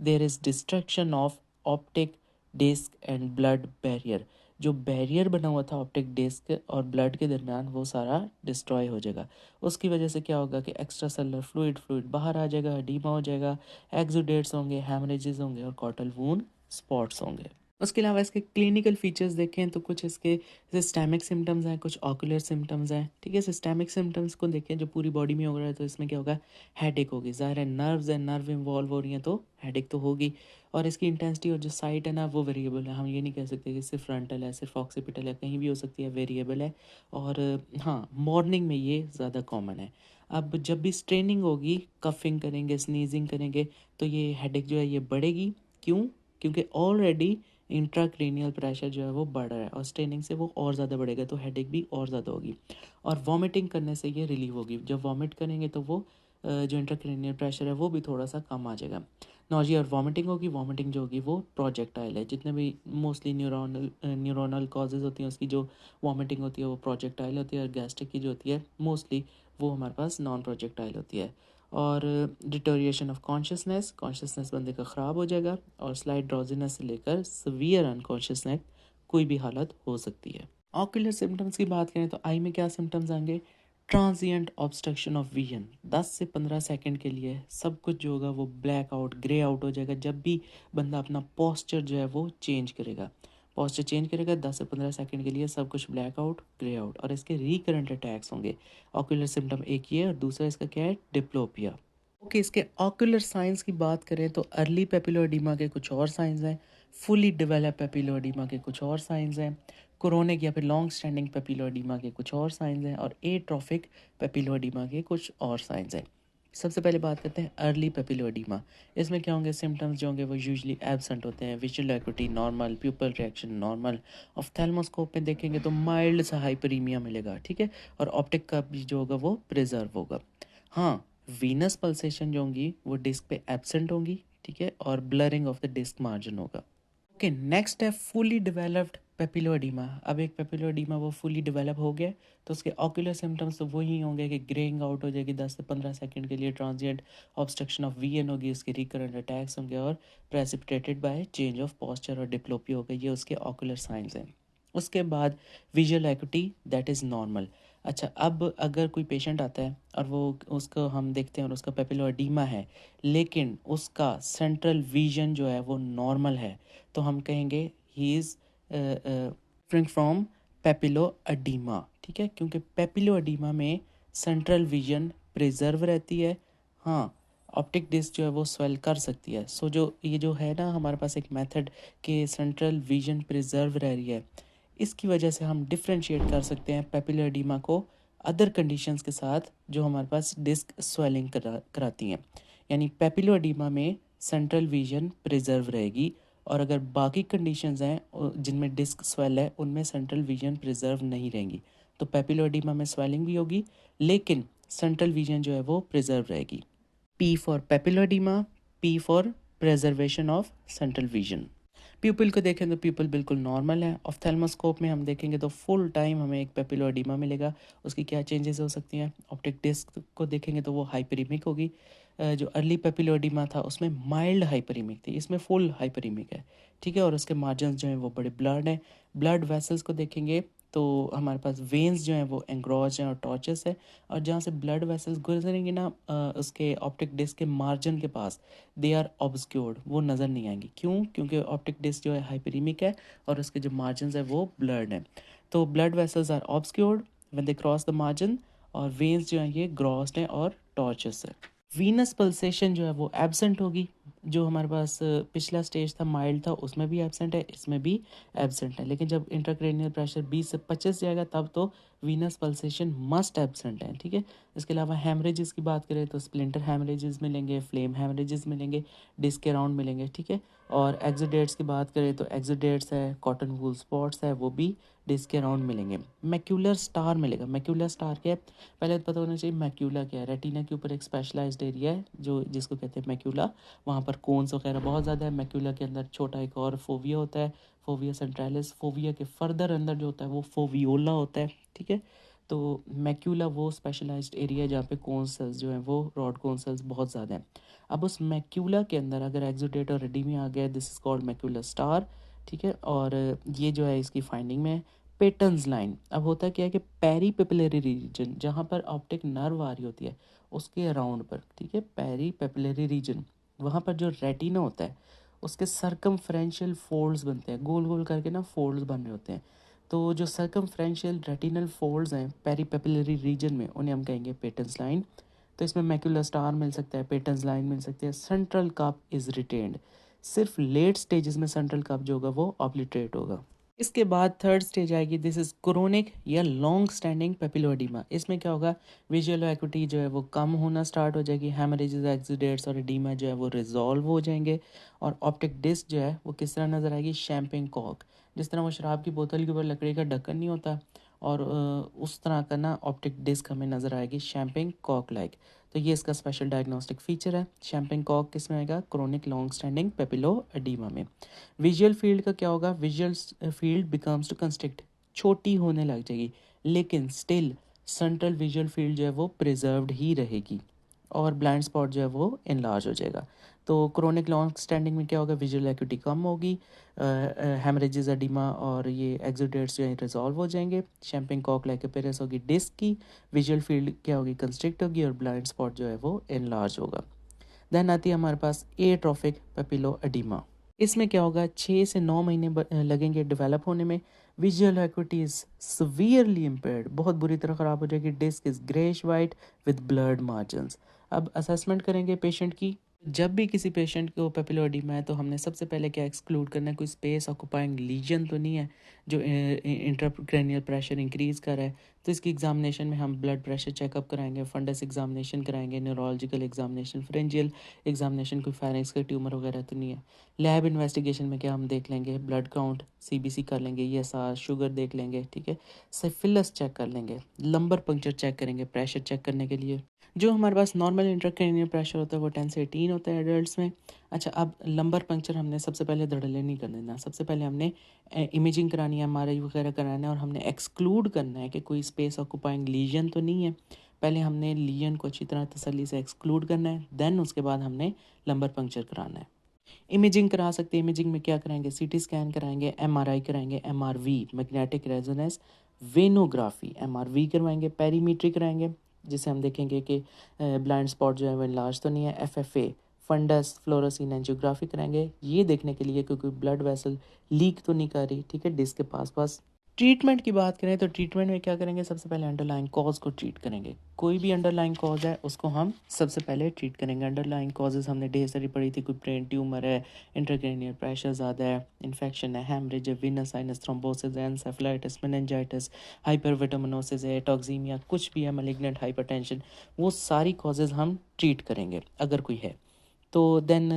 there is destruction of optic disc and blood barrier. जो बैरियर बना हुआ था ऑप्टिक डिस्क और ब्लड के दरमियान, वो सारा डिस्ट्रॉय हो जाएगा। उसकी वजह से क्या होगा कि एक्स्ट्रा सेलुलर फ्लूइड फ्लूइड बाहर आ जाएगा, एडीमा हो जाएगा, एक्सुडेट्स होंगे, हेमरेजेस होंगे और कॉटल वून स्पॉट्स होंगे। उसके अलावा इसके क्लिनिकल फीचर्स देखें तो कुछ इसके सिस्टेमिक सिम्टम्स हैं, कुछ ऑकुलर सिम्टम्स हैं, ठीक है। सिस्टेमिक सिम्टम्स को देखें जो पूरी बॉडी में हो रहा है, तो इसमें क्या होगा, हेडेक होगी, ज़ाहिर है नर्व्स हैं, नर्व इन्वॉल्व हो रही हैं तो हेडेक तो होगी। और इसकी इंटेंसिटी और जो साइट है ना वो वेरिएबल है, हम ये नहीं कह सकते कि सिर्फ फ्रंटल है, सिर्फ ऑक्सीपिटल है, कहीं भी हो सकती है, वेरिएबल है। और हाँ, मॉर्निंग में ये ज़्यादा कॉमन है। अब जब भी स्ट्रेनिंग होगी, कफिंग करेंगे, स्नीजिंग करेंगे, तो ये हेडेक जो है ये बढ़ेगी। क्यों? क्योंकि ऑलरेडी इंट्राक्रेनियल प्रेशर जो है वो बढ़ रहा है, और स्ट्रेनिंग से वो और ज़्यादा बढ़ेगा, तो हेडेक भी और ज़्यादा होगी। और वॉमिटिंग करने से ये रिलीव होगी, जब वॉमिट करेंगे तो वो जो इंट्राक्रेनियल प्रेशर है वो भी थोड़ा सा कम आ जाएगा। नॉजिया और वॉमिटिंग होगी, वॉमिटिंग जो होगी वो प्रोजेक्टाइल है, जितने भी मोस्टली न्यूरोनल कॉजेज़ होती हैं उसकी जो वॉमिटिंग होती है वो प्रोजेक्टाइल होती है, और गैस्ट्रिक की जो होती है मोस्टली वो हमारे पास नॉन प्रोजेक्टाइल होती है। और डिटोरिएशन ऑफ कॉन्शियसनेस, कॉन्शियसनेस बंदे का ख़राब हो जाएगा, और स्लाइट ड्रॉजीनेस से लेकर सवियर अनकॉन्शियसनेस कोई भी हालत हो सकती है। ऑक्यूलर सिम्टम्स की बात करें तो आई में क्या सिम्टम्स आएंगे, ट्रांजिएंट ऑब्स्ट्रक्शन ऑफ विजन, 10 से 15 सेकंड के लिए सब कुछ जो होगा वो ब्लैक आउट, ग्रे आउट हो जाएगा, जब भी बंदा अपना पोस्चर जो है वो चेंज करेगा। पोस्चर चेंज करेगा 10 से 15 सेकंड के लिए सब कुछ ब्लैक आउट, ग्रे आउट, और इसके रिकरेंट अटैक्स होंगे। ऑक्यूलर सिम्टम एक ये है, और दूसरा इसका क्या है, डिप्लोपिया। ओके, इसके ऑक्यूलर साइंस की बात करें तो अर्ली पेपिलोएडिमा के कुछ और साइंस हैं, फुली डेवलप पेपिलोएडिमा के कुछ और साइंस हैं, क्रोनिक या फिर लॉन्ग स्टैंडिंग पेपिलोएडिमा के कुछ और साइंस हैं, और एट्रोफिक पेपिलोएडिमा के कुछ और साइंस हैं। सबसे पहले बात करते हैं अर्ली पेपिलोएडिमा। इसमें क्या होंगे, सिम्टम्स जो होंगे वो यूजुअली एब्सेंट होते हैं, visual acuity normal, pupil reaction normal, ophthalmoscope में देखेंगे तो माइल्ड सा हाइपरीमिया मिलेगा, ठीक है, और ऑप्टिक का भी जो होगा वो प्रिजर्व होगा। हाँ, वीनस पल्सेशन जो होंगी वो डिस्क पे एब्सेंट होंगी, ठीक है, और blurring of the disc margin होगा। ओके, नेक्स्ट है फुली डेवलप्ड पेपिलोएडिमा। अब एक पेपिलोएडिमा वो फुली डेवलप हो गया, तो उसके ऑक्यूलर सिम्टम्स तो वही होंगे कि ग्रेइंग आउट हो जाएगी 10 से 15 सेकंड के लिए, ट्रांजिएंट ऑब्स्ट्रक्शन ऑफ वीएन होगी, उसके रिकरेंट अटैक्स होंगे, और precipitated by change of posture और डिप्लोपिया होगा। ये उसके ऑक्यूलर साइंस हैं। उसके बाद visual acuity that is normal. अच्छा, अब अगर कोई पेशेंट आता है और वो उसको हम देखते हैं और उसका पेपिलोएडिमा है, लेकिन उसका सेंट्रल विजन जो है वो नॉर्मल है, तो हम कहेंगे ही इज़ डिफरेंट फ्रॉम पेपिलोएडिमा, ठीक है, क्योंकि पेपिलोएडिमा में सेंट्रल विजन प्रिजर्व रहती है। हाँ, ऑप्टिक डिस्क जो है वो स्वेल कर सकती है। सो जो ये जो है ना हमारे पास एक मेथड कि सेंट्रल विजन प्रिजर्व रह रही है, इसकी वजह से हम डिफ्रेंशिएट कर सकते हैं पेपिलोएडिमा को अदर कंडीशंस के साथ जो हमारे पास डिस्क स्वेलिंग कराती हैं। यानी पेपिलोएडिमा में सेंट्रल विजन प्रिजर्व रहेगी, और अगर बाकी कंडीशंस हैं जिनमें डिस्क स्वेल है उनमें सेंट्रल विजन प्रिजर्व नहीं रहेंगी। तो पेपिलोएडिमा में स्वेलिंग भी होगी, लेकिन सेंट्रल विजन जो है वो प्रिजर्व रहेगी। P for papilloedema, P for preservation of central vision. Pupil को देखें तो प्यूपिल बिल्कुल नॉर्मल है। ऑफ्थेल्मोस्कोप में हम देखेंगे तो फुल टाइम हमें एक पेपिलोएडिमा मिलेगा। उसकी क्या चेंजेस हो सकती हैं, ऑप्टिक डिस्क को देखेंगे तो वो हाइपरीमिक होगी। जो अर्ली पेपिलोएडिमा था उसमें माइल्ड हाइपरीमिक थी, इसमें फुल हाइपरीमिक है, ठीक है, और उसके मार्जिन जो हैं वो बड़े ब्लड हैं। ब्लड वेसल्स को देखेंगे तो हमारे पास वेन्स जो हैं वो एंग्रॉज हैं और टॉर्चस है, और जहाँ से ब्लड वेसल्स गुजरेंगे ना उसके ऑप्टिक डिस्क के मार्जिन के पास, दे आर ऑब्सक्योर्ड, वो नज़र नहीं आएंगी। क्यों? क्योंकि ऑप्टिक डिस्क जो है हाइपरीमिक है और उसके जो मार्जिन है वो ब्लड है। तो blood vessels are obscured when they cross the margin, और वेन्स जो हैं ये ग्रॉस्ड हैं और टॉर्चस है। वीनस पल्सेशन जो है वो एब्सेंट होगी। जो हमारे पास पिछला स्टेज था माइल्ड था उसमें भी एब्सेंट है, इसमें भी एब्सेंट है, लेकिन जब इंट्राक्रेनियल प्रेशर 20 से 25 जाएगा तब तो वीनस पल्सेशन मस्ट एब्सेंट है, ठीक है। इसके अलावा हेमरेजेस की बात करें तो स्प्लिंटर हेमरेजेस मिलेंगे, फ्लेम हेमरेजेस मिलेंगे, डिस्क के अराउंड मिलेंगे, ठीक है। और एक्सोडेट्स की बात करें तो एक्सोडेट्स है, कॉटन वूल स्पॉट्स है, वो भी डिस्क के अराउंड मिलेंगे। मैक्यूलर स्टार मिलेगा। मैक्यूलर स्टार क्या है, पहले तो पता होना चाहिए मैक्यूला क्या है। रेटिना के ऊपर एक स्पेशलाइज्ड एरिया है जो जिसको कहते हैं मैक्यूला, वहाँ पर कोन्स वगैरह बहुत ज़्यादा है। मैक्यूला के अंदर छोटा एक और फोविया होता है, फोविया सेंट्रैलिस। फोविया के फर्दर अंदर जो होता है वो फोवियोला होता है, ठीक है। तो मैक्यूला वो स्पेशलाइज्ड एरिया है जहाँ पे कोन सेल्स जो हैं वो रॉड कोन सेल्स बहुत ज़्यादा हैं। अब उस मैक्यूला के अंदर अगर एक्सोडेट और रेडिमी आ गया, this is called macular star, ठीक है। और ये जो है इसकी फाइंडिंग में पेटर्न्स लाइन। अब होता क्या है कि पेरी पेपिलरी रीजन जहाँ पर ऑप्टिक नर्व आ रही होती है उसके अराउंड पर, ठीक है, पेरी पेपिलरी रीजन, वहाँ पर जो रेटिना होता है उसके सर्कमफ्रेंशियल फोल्ड्स बनते हैं, गोल गोल करके ना फोल्ड्स बन रहे होते हैं। तो जो सर्कमफ्रेंशियल रेटिनल फोल्ड्स हैं पेरी पेपिलरी रीजन में, उन्हें हम कहेंगे पेटर्न्स लाइन। तो इसमें मैक्यूलर स्टार मिल सकता है, पेटर्न्स लाइन मिल सकती है, सेंट्रल कप इज़ रिटेन्ड। सिर्फ लेट स्टेजेस में सेंट्रल कप जो होगा वो ऑब्लिटरेट होगा। इसके बाद थर्ड स्टेज आएगी, दिस इज़ क्रोनिक या लॉन्ग स्टैंडिंग पेपिलोएडिमा। इसमें क्या होगा, विजुअल एक्यूटी जो है वो कम होना स्टार्ट हो जाएगी, हेमरेजेस एक्सीडेट्स और एडिमा जो है वो रिजॉल्व हो जाएंगे, और ऑप्टिक डिस्क जो है वो किस तरह नज़र आएगी, शैम्पेन कॉक। जिस तरह वो शराब की बोतल के ऊपर लकड़ी का ढक्कन नहीं होता, और उस तरह का ना ऑप्टिक डिस्क हमें नज़र आएगी शैम्पेन कॉक लाइक। तो ये इसका स्पेशल डायग्नोस्टिक फीचर है। शैम्पेन कॉक किस में आएगा, chronic long standing papilloedema में। विजुअल फील्ड का क्या होगा, visual field becomes to constrict, छोटी होने लग जाएगी, लेकिन स्टिल सेंट्रल विजुअल फील्ड जो है वो प्रिजर्व्ड ही रहेगी, और ब्लाइंड स्पॉट जो है वो इनलार्ज हो जाएगा। तो क्रोनिक लॉन्ग स्टैंडिंग में क्या होगा, विजुअल एक्यूटी कम होगी, हेमरेजेस एडिमा और ये एक्सोडेट्स जो है रिजॉल्व हो जाएंगे, शैम्पेन कॉक लाइक अपीयरेंस होगी डिस्क की, विजुअल फील्ड क्या होगी, कंस्ट्रिक्ट होगी, और ब्लाइंड स्पॉट जो है वो इनलार्ज होगा। देन आती है हमारे पास एट्रोफिक पेपिलो एडिमा। इसमें क्या होगा, 6 से 9 महीने लगेंगे डेवलप होने में। Visual acuity is severely impaired, बहुत बुरी तरह ख़राब हो जाएगी। Disc is greyish white with blurred margins. अब असेसमेंट करेंगे पेशेंट की। जब भी किसी पेशेंट को पेपिलोएडिमा है तो हमने सबसे पहले क्या एक्सक्लूड करना है, कोई स्पेस ऑक्यूपाइंग लीजन तो नहीं है जो इंट्राक्रैनियल प्रेशर इंक्रीज़ कर रहा है। तो इसकी एग्जामिनेशन में हम ब्लड प्रेशर चेकअप कराएंगे, फंडस एग्जामिनेशन कराएंगे, न्यूरोलॉजिकल एग्जामिनेशन, फ्रेंजियल एग्जामिनेशन, कोई फेरिंक्स का ट्यूमर वगैरह तो नहीं है। लैब इन्वेस्टिगेशन में क्या हम देख लेंगे, ब्लड काउंट, सीबीसी कर लेंगे, ईएसआर, शुगर देख लेंगे, ठीक है, सिफिलिस चेक कर लेंगे, लंबर पंक्चर चेक करेंगे प्रेशर चेक करने के लिए। जो हमारे पास नॉर्मल इंट्राक्रैनियल प्रेशर होता है वो 10 से 18 होता है एडल्ट्स में। अच्छा, अब लंबर पंक्चर हमने सबसे पहले धड़ल्ले नहीं कर देना, सबसे पहले हमने इमेजिंग करानी है, एमआरआई वगैरह कराना है, और हमने एक्सक्लूड करना है कि कोई स्पेस ऑक्यूपाइंग लीजन तो नहीं है। पहले हमने लीजन को अच्छी तरह तसल्ली से एक्सक्लूड करना है, देन उसके बाद हमने लंबर पंक्चर कराना है। इमेजिंग करा सकते हैं, इमेजिंग में क्या कराएंगे, सीटी स्कैन कराएंगे, एमआरआई कराएंगे, एमआरवी मैग्नेटिक रेजोनेंस, वेनोग्राफी एमआरवी करवाएंगे, पेरीमीट्री कराएंगे जिसे हम देखेंगे कि ब्लाइंड स्पॉट जो है वो लार्ज तो नहीं है, एफएफए, फंडस फ्लोरोसिन एंजियोग्राफी कराएंगे, ये देखने के लिए क्योंकि ब्लड वेसल लीक तो नहीं कर रही, ठीक है, डिस्क के पास पास। ट्रीटमेंट की बात करें तो ट्रीटमेंट में क्या करेंगे, सबसे पहले अंडरलाइंग कॉज को ट्रीट करेंगे। कोई भी अंडरलाइंग कॉज है उसको हम सबसे पहले ट्रीट करेंगे। अंडरलाइंग कॉजेज हमने ढेर सारी पढ़ी थी, कोई ब्रेन ट्यूमर है, इंट्राक्रैनियल प्रेशर ज़्यादा है, इन्फेक्शन है, हैमरेज है, वेनस साइनस थ्रोम्बोसिस है, एन्सेफेलाइटिस, मेनिंजाइटिस, हाइपरविटामिनोसिस है, टॉक्सीमिया, कुछ भी है, मैलिग्नेंट हाइपरटेंशन, वो सारी कॉजेज़ हम ट्रीट करेंगे अगर कोई है तो। देन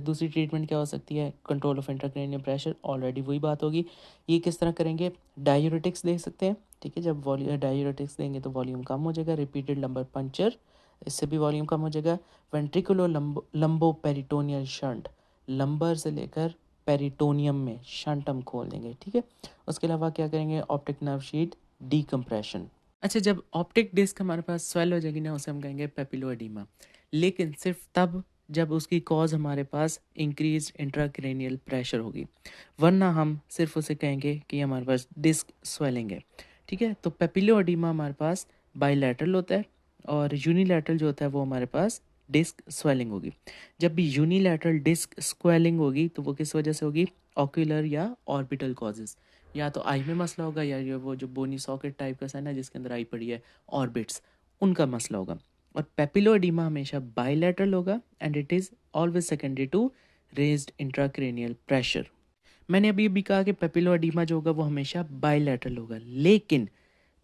दूसरी ट्रीटमेंट क्या हो सकती है, control of intracranial pressure, already वही बात होगी। ये किस तरह करेंगे, डायूरेटिक्स दे सकते हैं, ठीक है, जब डायूरेटिक्स देंगे तो वॉल्यूम कम हो जाएगा, रिपीटेड लंबर पंक्चर, इससे भी वॉल्यूम कम हो जाएगा। वेंट्रिकुलो लंबो पेरिटोनियल शंट, लंबर से लेकर पेरिटोनियम में शंट हम खोल देंगे, ठीक है। उसके अलावा क्या करेंगे, ऑप्टिक नर्व शीट डीकम्प्रेशन। अच्छा, जब ऑप्टिक डिस्क हमारे पास स्वेल हो जाएगी ना, उसे हम कहेंगे पेपिलोएडिमा, लेकिन सिर्फ तब जब उसकी कॉज हमारे पास इंक्रीज इंट्राक्रैनियल प्रेशर होगी, वरना हम सिर्फ उसे कहेंगे कि हमारे पास डिस्क स्वेलिंग है, ठीक है। तो पेपिलोएडिमा हमारे पास बाइलैटरल होता है, और यूनिलैटरल जो होता है वो हमारे पास डिस्क स्वेलिंग होगी। जब भी यूनिलैटरल डिस्क स्वेलिंग होगी तो वो किस वजह से होगी, ऑक्यूलर या ऑर्बिटल कॉजेज, या तो आई में मसला होगा, या ये वो जो बोनी सॉकेट टाइप का है ना जिसके अंदर आई पड़ी है, ऑर्बिट्स, उनका मसला होगा। और पेपिलोएडिमा हमेशा बाइलैटरल होगा, and it is always secondary to raised intracranial pressure. मैंने अभी कहा कि पेपिलोएडिमा जो होगा वो हमेशा बाइलैटरल होगा, लेकिन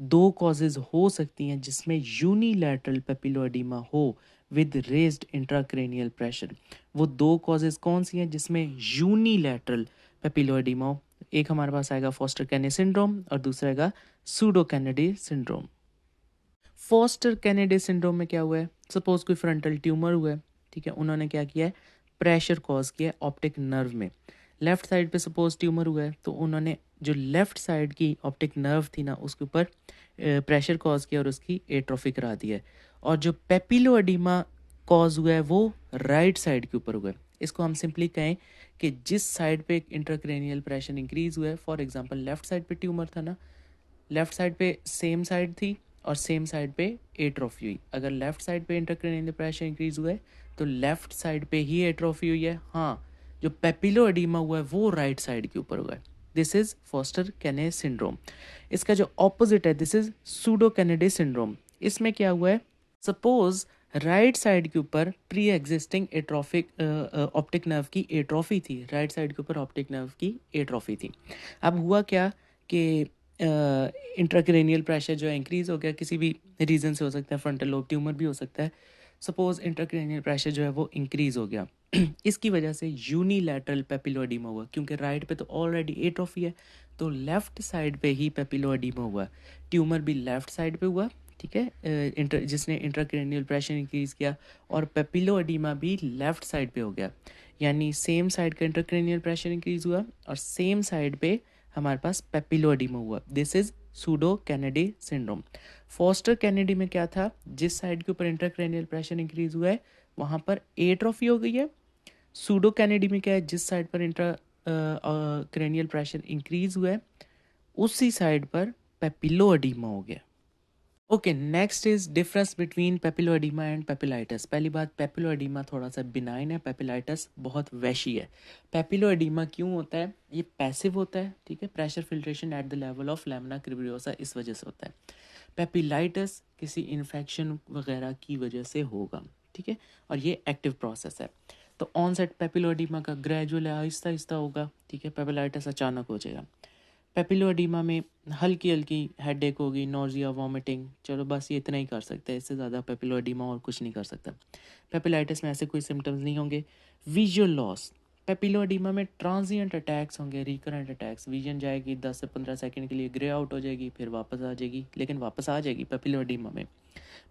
दो कॉजेज़ हो सकती हैं जिसमें यूनिलैटरल पेपिलोएडिमा हो विद रेज्ड इंट्राक्रेनियल प्रेशर। वो दो कॉजेज़ कौन सी हैं जिसमें यूनिलैटरल पेपिलोएडिमा हो? एक हमारे पास आएगा फॉस्टर कैने सिंड्रोम और दूसरा आएगा pseudo Kennedy syndrome. Foster Kennedy syndrome में क्या हुआ है? सपोज कोई फ्रंटल ट्यूमर हुआ है, ठीक है, उन्होंने क्या किया है, प्रेशर कॉज किया ऑप्टिक नर्व में। लेफ्ट साइड पे सपोज ट्यूमर हुआ है तो उन्होंने जो लेफ्ट साइड की ऑप्टिक नर्व थी ना उसके ऊपर प्रेशर कॉज किया और उसकी एट्रोफी करा दिया है। और जो पेपिलो एडिमा कॉज हुआ है वो राइट साइड के ऊपर हुआ है। इसको हम सिंपली कहें कि जिस साइड पे इंट्राक्रेनियल प्रेशर इंक्रीज हुआ है, फॉर एग्जांपल लेफ्ट साइड पे ट्यूमर था ना, लेफ्ट साइड पे सेम साइड थी और सेम साइड पे एट्रोफी हुई। अगर लेफ्ट साइड पे इंट्राक्रेनियल प्रेशर इंक्रीज हुआ है तो लेफ्ट साइड पे ही एट्रोफी हुई है। हाँ, जो पेपिलो एडिमा हुआ है वो राइट साइड के ऊपर हुआ है। दिस इज फॉस्टर कैने सिंड्रोम। इसका जो ऑपोजिट है this is pseudo Kennedy syndrome. इसमें क्या हुआ है, सपोज राइट साइड के ऊपर pre existing atrophic optic nerve की एट्रोफी थी, राइट साइड के ऊपर ऑप्टिक नर्व की एट्रोफी थी। अब हुआ क्या कि इंट्राक्रेनियल प्रेशर जो है इंक्रीज हो गया, किसी भी रीज़न से हो सकता है, फ्रंटल लोब ट्यूमर भी हो सकता है। सपोज इंट्राक्रेनियल प्रेशर जो है वो इंक्रीज हो गया इसकी वजह से यूनिलैटरल पेपिलोएडिमा हुआ, क्योंकि राइट पे तो ऑलरेडी एट्रोफी है तो लेफ्ट साइड पे ही पेपिलोएडिमा हुआ। ट्यूमर भी लेफ्ट साइड पे हुआ, ठीक है, जिसने इंट्राक्रेनियल प्रेशर इंक्रीज किया, और पेपिलोएडिमा भी लेफ्ट साइड पे हो गया। यानी सेम साइड का इंट्राक्रेनियल प्रेशर इंक्रीज हुआ और सेम साइड पे हमारे पास पेपिलोएडिमा हुआ। This is pseudo Kennedy syndrome. Foster Kennedy में क्या था, जिस साइड के ऊपर इंट्राक्रेनियल प्रेशर इंक्रीज हुआ है वहाँ पर एट्रोफी हो गई है। सूडो कैनेडी में क्या है, जिस साइड पर इंट्रा क्रेनियल प्रेशर इंक्रीज हुआ है उसी साइड पर पेपिलोएडिमा हो गया। Okay, next is difference between papilloedema and papillitis. पहली बात, पेपिलोएडिमा थोड़ा सा बिनाइन है, पेपिलाइटिस बहुत वैशी है। पेपिलोएडिमा क्यों होता है, ये पैसिव होता है, ठीक है, pressure filtration at the level of lamina cribrosa, इस वजह से होता है। पेपिलाइटिस किसी इन्फेक्शन वगैरह की वजह से होगा, ठीक है, और ये एक्टिव प्रोसेस है। तो ऑनसेट पेपिलोएडिमा का ग्रेजुअल है, आहिस्ता आहिस्ता होगा, ठीक है, पेपिलाइटिस अचानक हो जाएगा। पेपिलोएडिमा में हल्की हल्की हेडेक होगी, नोजिया, वॉमिटिंग, चलो बस ये इतना ही कर सकते हैं, इससे ज़्यादा पेपिलोएडिमा और कुछ नहीं कर सकता। पेपिलाइटिस में ऐसे कोई सिम्टम्स नहीं होंगे। विजुअल लॉस, पेपिलोएडिमा में ट्रांजिएंट अटैक्स होंगे, रिकरेंट अटैक्स, विजन जाएगी 10 से 15 सेकंड के लिए, ग्रे आउट हो जाएगी, फिर वापस आ जाएगी, लेकिन वापस आ जाएगी पेपिलोएडिमा में।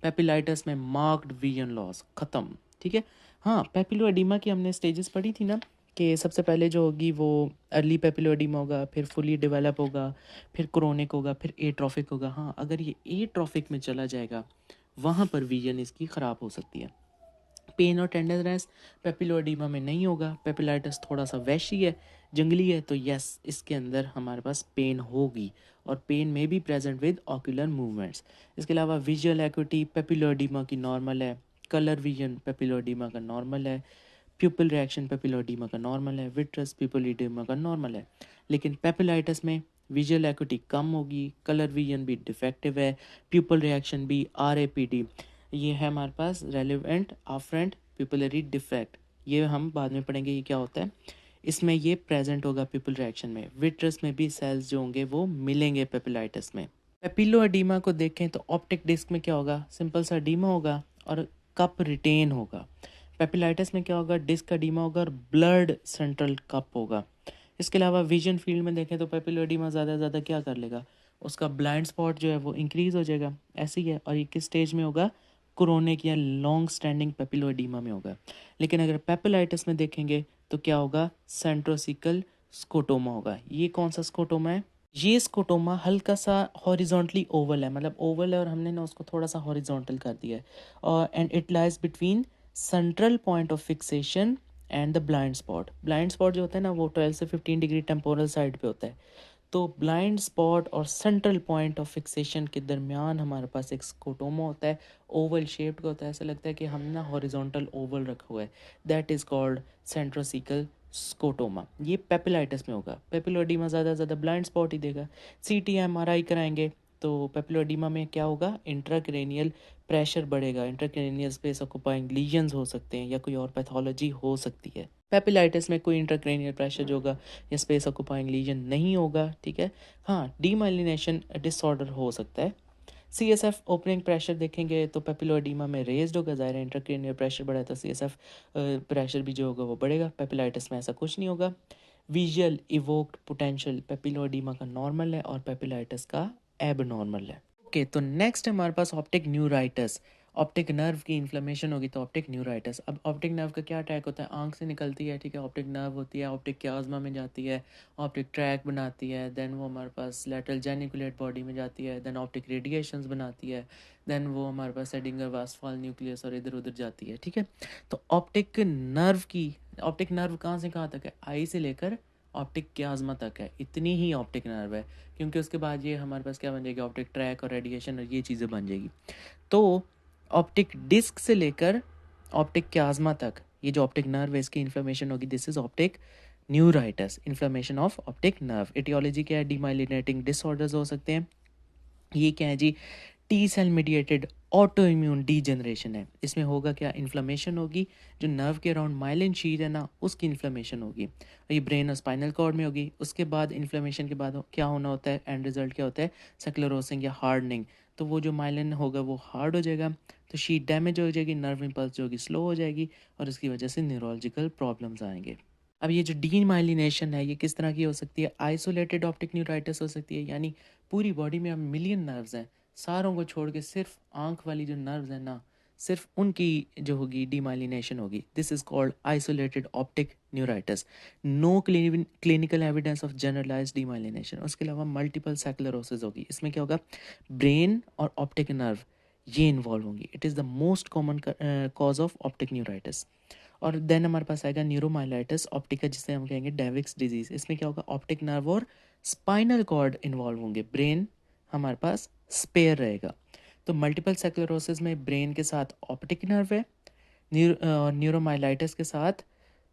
पेपिलाइटिस में मार्क्ड विजन लॉस, ख़त्म, ठीक है। हाँ, पेपिलोएडिमा की हमने स्टेजेस पढ़ी थी ना, कि सबसे पहले जो होगी वो अर्ली पेपिलोएडिमा होगा, फिर फुली डेवलप होगा, फिर क्रोनिक होगा, फिर एट्रोफिक होगा। हाँ, अगर ये एट्रोफिक में चला जाएगा वहाँ पर विजन इसकी ख़राब हो सकती है। पेन और टेंडरनेस पेपिलोएडिमा में नहीं होगा। पेपिलाइटिस थोड़ा सा वैशी है, जंगली है, तो यस इसके अंदर हमारे पास पेन होगी, और पेन में भी प्रेजेंट विद ऑक्यूलर मूवमेंट्स। इसके अलावा विजुअल एक्यूटी पेपिलोएडिमा की नॉर्मल है, कलर विजन पेपिलोएडिमा का नॉर्मल है, प्यूपिल रिएक्शन पेपिलोएडिमा का नॉर्मल है, विट्रस पेपिलोएडिमा का नॉर्मल है। लेकिन पेपिलाइटिस में विजुअल एक्यूटी कम होगी, कलर विजन भी डिफेक्टिव है, प्यूपिल रिएक्शन भी RAPD, ये है हमारे पास रेलिवेंट आफ्रेंट प्यूपिलरी डिफेक्ट, ये हम बाद में पढ़ेंगे ये क्या होता है। इसमें ये प्रेजेंट होगा प्यूपिल रिएक्शन में। विट्रस में भी सेल्स जो होंगे वो मिलेंगे पेपिलाइटिस में। पेपिलो एडीमा को देखें तो ऑप्टिक डिस्क में क्या होगा, सिंपल सा एडीमा होगा और कप रिटेन होगा। पेपिलाइटिस में क्या होगा, डिस्क एडीमा होगा और ब्लड सेंट्रल कप होगा। इसके अलावा विजन फील्ड में देखें तो पेपिलो एडीमा ज़्यादा से ज़्यादा क्या कर लेगा, उसका ब्लाइंड स्पॉट जो है वो इंक्रीज़ हो जाएगा, ऐसे ही है। और ये किस स्टेज में होगा, क्रोनिक या लॉन्ग स्टैंडिंग पेपिलो एडीमा में होगा। लेकिन अगर पेपिलाइटिस में देखेंगे तो क्या होगा, सेंट्रोसिकल स्कोटोमा होगा। ये कौन सा स्कोटोमा है, ये स्कोटोमा हल्का सा हॉरिजॉन्टली ओवल है, मतलब ओवल है और हमने ना उसको थोड़ा सा हॉरिजॉन्टल कर दिया है, और and it lies between central point of fixation and the blind spot. Blind spot जो होता है ना वो 12 से 15 डिग्री टेम्पोरल साइड पे होता है। तो ब्लाइंड स्पॉट और सेंट्रल पॉइंट ऑफ फिक्सेशन के दरमियान हमारे पास एक स्कोटोमा होता है, ओवल शेप्ड का होता है, ऐसा लगता है कि हमने ना हॉरिजॉन्टल ओवल रखा हुआ है, दैट इज़ कॉल्ड सेंट्रोसिकल स्कोटोमा। ये पेपिलाइटिस में होगा। पेपिलोएडिमा ज़्यादा से ज़्यादा ब्लाइंड स्पॉट ही देगा। CT MRI कराएंगे तो पेपिलोएडिमा में क्या होगा, इंट्राक्रेनियल प्रेशर बढ़ेगा, इंट्राक्रेनियल स्पेस ऑक्यूपाइंग लीजन्स हो सकते हैं या कोई और पैथोलॉजी हो सकती है। पेपिलाइटिस में कोई इंट्राक्रेनियल प्रेशर जो होगा या स्पेस ऑक्यूपाइंग लीजन नहीं होगा, ठीक है। हाँ, डीमाइलिनेशन डिसऑर्डर हो सकता है। CSF ओपनिंग प्रेशर देखेंगे तो पेपिलोएडिमा में रेज्ड होगा, ज़ाहिर है इंट्राक्रेनियल प्रेशर बढ़ा है तो CSF प्रेशर भी जो होगा वो बढ़ेगा। पेपिलाइटिस में ऐसा कुछ नहीं होगा। विजुअल इवोक्ड पोटेंशियल पेपिलोएडिमा का नॉर्मल है और पेपिलाइटिस का एब नॉर्मल है। ओके, तो नेक्स्ट हमारे पास ऑप्टिक न्यूराइटिस। ऑप्टिक नर्व की इन्फ्लेमेशन होगी तो ऑप्टिक न्यूराइटिस। अब ऑप्टिक नर्व का क्या अटैक होता है, आंख से निकलती है, ठीक है। ऑप्टिक नर्व होती है, ऑप्टिक क्याज्मा में जाती है, ऑप्टिक ट्रैक बनाती है, देन वो हमारे पास लैटरल जेनिकुलेट बॉडी में जाती है, देन ऑप्टिक रेडिएशंस बनाती है, देन वो हमारे पास एडिंगर वास्फाल न्यूक्लियस और इधर उधर जाती है, ठीक है। तो ऑप्टिक नर्व कहाँ से कहाँ तक है, आई से लेकर ऑप्टिक क्याज्मा तक है, इतनी ही ऑप्टिक नर्व है, क्योंकि उसके बाद ये हमारे पास क्या बन जाएगी, ऑप्टिक ट्रैक और रेडिएशन और ये चीज़ें बन जाएगी। तो ऑप्टिक डिस्क से लेकर ऑप्टिक क्याज्मा तक ये जो ऑप्टिक नर्व है इसकी इन्फ्लेमेशन होगी, this is optic neuritis, inflammation of optic nerve. Aetiology क्या है, डीमाइलिनेटिंग डिसऑर्डर्स हो सकते हैं। ये क्या है जी, T cell mediated autoimmune degeneration है। इसमें होगा क्या, इन्फ्लेमेशन होगी, जो नर्व के अराउंड माइलिन शीथ है ना उसकी इन्फ्लेमेशन होगी, ये ब्रेन और स्पाइनल कॉर्ड में होगी। उसके बाद इन्फ्लेमेशन के बाद क्या होना होता है, एंड रिजल्ट क्या होता है, सेक्लेरोसिंग या हार्डनिंग। तो वो जो माइलिन होगा वो हार्ड हो जाएगा, तो शीट डैमेज हो जाएगी, नर्व इम्पल्स जो होगी स्लो हो जाएगी और इसकी वजह से न्यूरोलॉजिकल प्रॉब्लम्स आएंगे। अब ये जो डीमाइलिनेशन है ये किस तरह की हो सकती है, आइसोलेटेड ऑप्टिक न्यूराइटिस हो सकती है, यानी पूरी बॉडी में अब मिलियन नर्व्स हैं, सारों को छोड़ के सिर्फ आंख वाली जो नर्व्स हैं ना, सिर्फ उनकी जो होगी डीमाइलिनेशन होगी, this is called isolated optic neuritis. No clinical evidence of generalize demyelination. उसके अलावा मल्टीपल सेक्लेरोसिस होगी, इसमें क्या होगा, ब्रेन और ऑप्टिक नर्व ये इन्वॉल्व होंगी। It is the most common cause of optic neuritis. और देन हमारे पास आएगा न्यूरोमाइलाइटिस ऑप्टिका, जिसे हम कहेंगे डेविक्स डिजीज। इसमें क्या होगा, ऑप्टिक नर्व और स्पाइनल कॉर्ड इन्वॉल्व होंगे, ब्रेन हमारे पास स्पेयर रहेगा। तो मल्टीपल सेक्लेरोसिस में ब्रेन के साथ ऑप्टिक नर्व है, न्यूरोमाइलाइटिस के साथ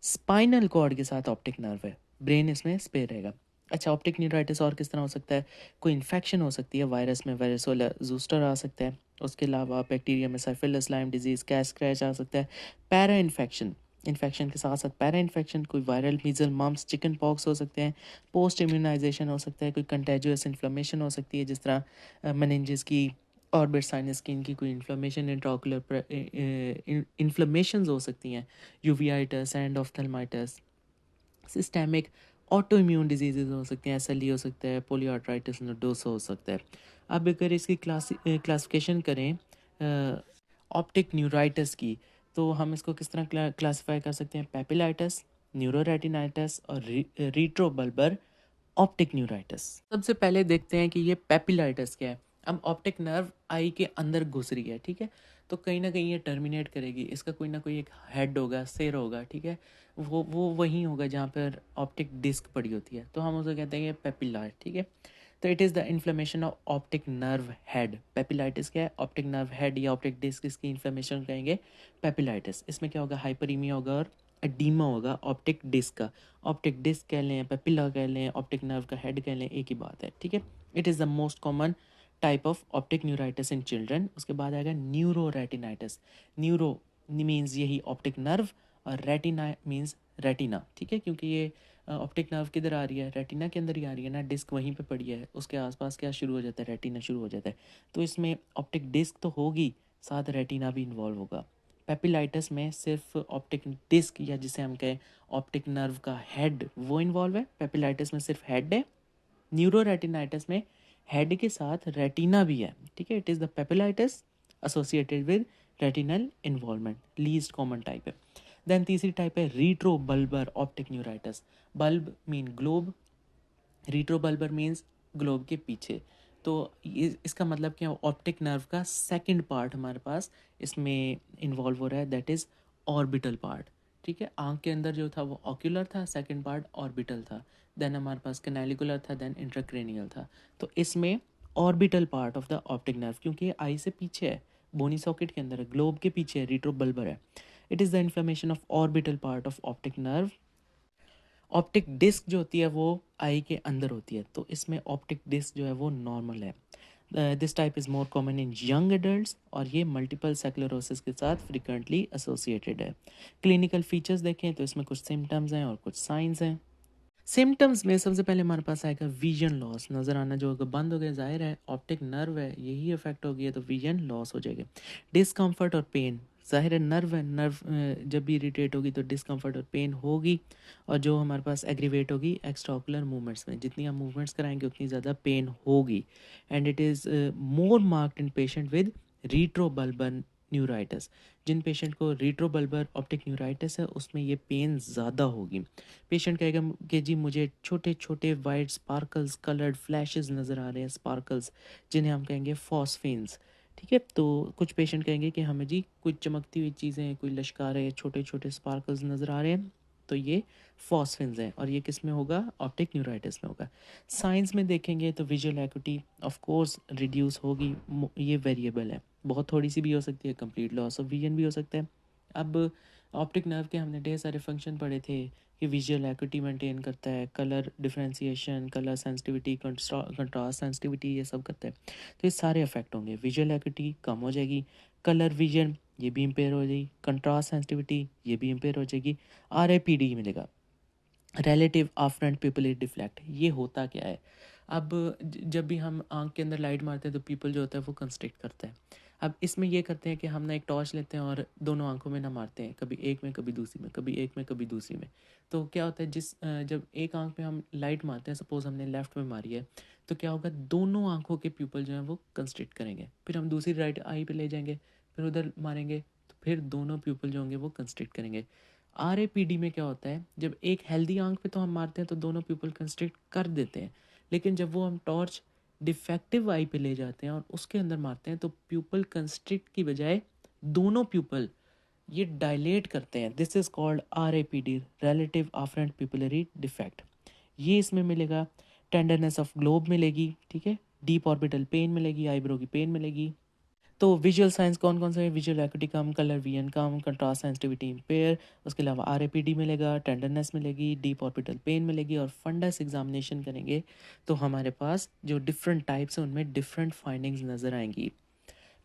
स्पाइनल कॉर्ड के साथ ऑप्टिक नर्व है, ब्रेन इसमें स्पेयर रहेगा। अच्छा, ऑप्टिक न्यूराइटिस और किस तरह हो सकता है, कोई इन्फेक्शन हो सकती है, वायरस में वेरिसोला जूस्टर आ सकता है, उसके अलावा बैक्टीरिया में साइफिलस लाइम डिजीज़, कैश स्क्रैच आ सकता है, पैरा इन्फेक्शन, इन्फेक्शन के साथ साथ पैरा इन्फेक्शन, कोई वायरल मीजल मम्स चिकन पॉक्स हो सकते हैं, पोस्ट इम्यूनाइजेशन हो सकता है, कोई कंटेजियस इन्फ्लेमेशन हो सकती है जिस तरह मेनिंजेस की, ऑर्बिट साइनस स्किन की कोई इन्फ्लेमेशन, इंट्राओकुलर इन्फ्लेमेशंस हो सकती हैं, uveitis and ophthalmitis, systemic autoimmune diseases हो सकते हैं, SLE हो सकता है, पोलियोआर्ट्राइटिस नोडोसा हो सकता है। अब अगर इसकी क्लासिफिकेशन करें ऑप्टिक न्यूराइटिस की, तो हम इसको किस तरह क्लासिफाई कर सकते हैं, पेपिलाइटिस, न्यूरोरेटिनाइटिस और रीट्रोबल्बर ऑप्टिक न्यूराइटिस। सबसे पहले देखते हैं कि ये पेपिलाइटिस क्या है। अब ऑप्टिक नर्व आई के अंदर घुस रही है, ठीक है, तो कहीं ना कहीं ये टर्मिनेट करेगी, इसका कोई ना कोई एक हेड होगा, सिर होगा, ठीक है, वो वहीं होगा जहाँ पर ऑप्टिक डिस्क पड़ी होती है, तो हम उसे कहते हैं पेपिला, ठीक है। तो it is the inflammation of optic nerve head. Papillitis क्या है, ऑप्टिक नर्व हेड या ऑप्टिक डिस्क, इसकी इन्फ्लेमेशन कहेंगे पेपिलाइटिस। इसमें क्या होगा, हाइपरीमिया होगा और एडीमा होगा ऑप्टिक डिस्क का। ऑप्टिक डिस्क कह लें, पेपिला कह लें, ऑप्टिक नर्व का हेड कह लें, एक ही बात है, ठीक है। It is the most common type of optic neuritis in children. उसके बाद आएगा न्यूरो रेटिनाइटिस। न्यूरो मीन्स यही ऑप्टिक नर्व और रेटिना मीन्स रेटिना, ठीक है, क्योंकि ये ऑप्टिक नर्व किधर आ रही है, रेटिना के अंदर ही आ रही है ना, डिस्क वहीं पे पड़ी है, उसके आसपास क्या शुरू हो जाता है, रेटिना शुरू हो जाता है। तो इसमें ऑप्टिक डिस्क तो होगी, साथ रेटिना भी इन्वॉल्व होगा। पेपिलाइटिस में सिर्फ ऑप्टिक डिस्क या जिसे हम कहें ऑप्टिक नर्व का हेड वो इन्वॉल्व है, पेपिलाइटिस में सिर्फ हेड है। न्यूरो रेटिनाइटिस में हेड के साथ रेटिना भी है, ठीक है। It is the papillitis associated with retinal involvement, least common type है। देन तीसरी टाइप है retrobulbar optic neuritis. Bulb mean globe, retrobulbar means globe के पीछे। तो इसका मतलब क्या, ऑप्टिक नर्व का सेकंड पार्ट हमारे पास इसमें इन्वॉल्व हो रहा है, दैट इज़ ऑर्बिटल पार्ट, ठीक है। आंख के अंदर जो था वो ऑक्यूलर था, सेकंड पार्ट ऑर्बिटल था, देन हमारे पास कैनालिकुलर था, देन इंट्राक्रेनियल था। तो इसमें orbital part of the optic nerve, क्योंकि ये आई से पीछे है, बोनी सॉकेट के अंदर है, ग्लोब के पीछे है, रीट्रो बल्बर है। It is the inflammation of orbital part of optic nerve. Optic disc जो होती है वो आई के अंदर होती है, तो इसमें ऑप्टिक डिस्क जो है वो नॉर्मल है। This type is more common in young adults और ये मल्टीपल स्क्लेरोसिस के साथ फ्रिक्वेंटली एसोसिएटेड है। क्लिनिकल फीचर्स देखें तो इसमें कुछ सिम्टम्स हैं और कुछ साइंस हैं। सिम्टम्स में सबसे पहले हमारे पास आएगा विजन लॉस, नज़र आना जो अगर बंद हो गया, जाहिर है ऑप्टिक नर्व है यही इफेक्ट हो गया तो विजन लॉस हो जाएगा। डिस्कम्फर्ट और पेन, जाहिर है नर्व है, नर्व जब भी इरिटेट होगी तो डिस्कम्फर्ट और पेन होगी। और जो हमारे पास एग्रीवेट होगी एक्स्ट्रा ऑकुलर मूवमेंट्स में, जितनी हम मूवमेंट्स कराएंगे उतनी ज़्यादा पेन होगी। And it is more marked in patient with retrobulbar neuritis. जिन पेशेंट को रीट्रोबल्बर ऑप्टिक न्यूराइटिस है उसमें ये पेन ज़्यादा होगी। पेशेंट कहेगा कि जी मुझे छोटे छोटे वाइट स्पार्कल्स कलर्ड फ्लैशेस नज़र आ रहे हैं, स्पार्कल्स जिन्हें हम कहेंगे फॉस्फेन्स। ठीक है, तो कुछ पेशेंट कहेंगे कि हमें जी कुछ चमकती हुई चीज़ें, कोई लश्कार है, छोटे छोटे स्पार्कल्स नज़र आ रहे हैं, तो ये फॉस्फिन्स हैं और ये किस में होगा, ऑप्टिक न्यूराइटिस में होगा। साइंस में देखेंगे तो visual acuity of course reduce होगी, ये वेरिएबल है, बहुत थोड़ी सी भी हो सकती है, कंप्लीट लॉस ऑफ विजन भी हो सकता है। अब ऑप्टिक नर्व के हमने ढेर सारे फंक्शन पढ़े थे कि विजुअल एक्यूटी मेंटेन करता है, colour differentiation, colour sensitivity, contrast sensitivity, ये सब करता है। तो ये सारे इफेक्ट होंगे, विजुअल एक्यूटी कम हो जाएगी, कलर विजन ये भी इम्पेयर हो जाएगी, कंट्रास्ट सेंसिटिविटी ये भी इम्पेयर हो जाएगी, RAPD मिलेगा, रिलेटिव आफ्रेंट पिपल डिफ्लेक्ट। ये होता क्या है, अब जब भी हम आंख के अंदर लाइट मारते हैं तो पीपल जो होता है वो कंस्ट्रिक्ट करता है। अब इसमें ये करते हैं कि हम ना एक टॉर्च लेते हैं और दोनों आंखों में ना मारते हैं, कभी एक में कभी दूसरी में, कभी एक में कभी दूसरी में। तो क्या होता है, जब एक आंख में हम लाइट मारते हैं, सपोज हमने लेफ्ट में मारी है, तो क्या होगा, दोनों आंखों के प्यूपल जो हैं वो कंस्ट्रिक्ट करेंगे। फिर हम दूसरी राइट आई पे ले जाएंगे, फिर उधर मारेंगे, तो फिर दोनों प्यूपल जो होंगे वो कंस्ट्रिक्ट करेंगे। RAPD में क्या होता है, जब एक हेल्दी आंख पे तो हम मारते हैं तो दोनों प्यूपल कंस्ट्रिक्ट कर देते हैं, लेकिन जब वो हम टॉर्च डिफेक्टिव आई पे ले जाते हैं और उसके अंदर मारते हैं तो प्यूपल कंस्ट्रिक्ट की बजाय दोनों प्यूपल ये डायलेट करते हैं। This is called RAPD, relative afferent pupillary defect. ये इसमें मिलेगा, टेंडरनेस ऑफ ग्लोब मिलेगी, ठीक है, डीप ऑर्बिटल पेन मिलेगी, आईब्रो की पेन मिलेगी। तो विजुअल साइंस कौन कौन सा है, विजुअल एक्यूटी कम, कलर विजन कम, कंट्रास्ट सेंसिटिविटी इम्पेयर, उसके अलावा RAPD मिलेगा, टेंडरनेस मिलेगी, डीप ऑर्बिटल पेन मिलेगी। और फंडस एग्जामिनेशन करेंगे तो हमारे पास जो डिफरेंट टाइप्स हैं उनमें डिफरेंट फाइंडिंग्स नज़र आएंगी।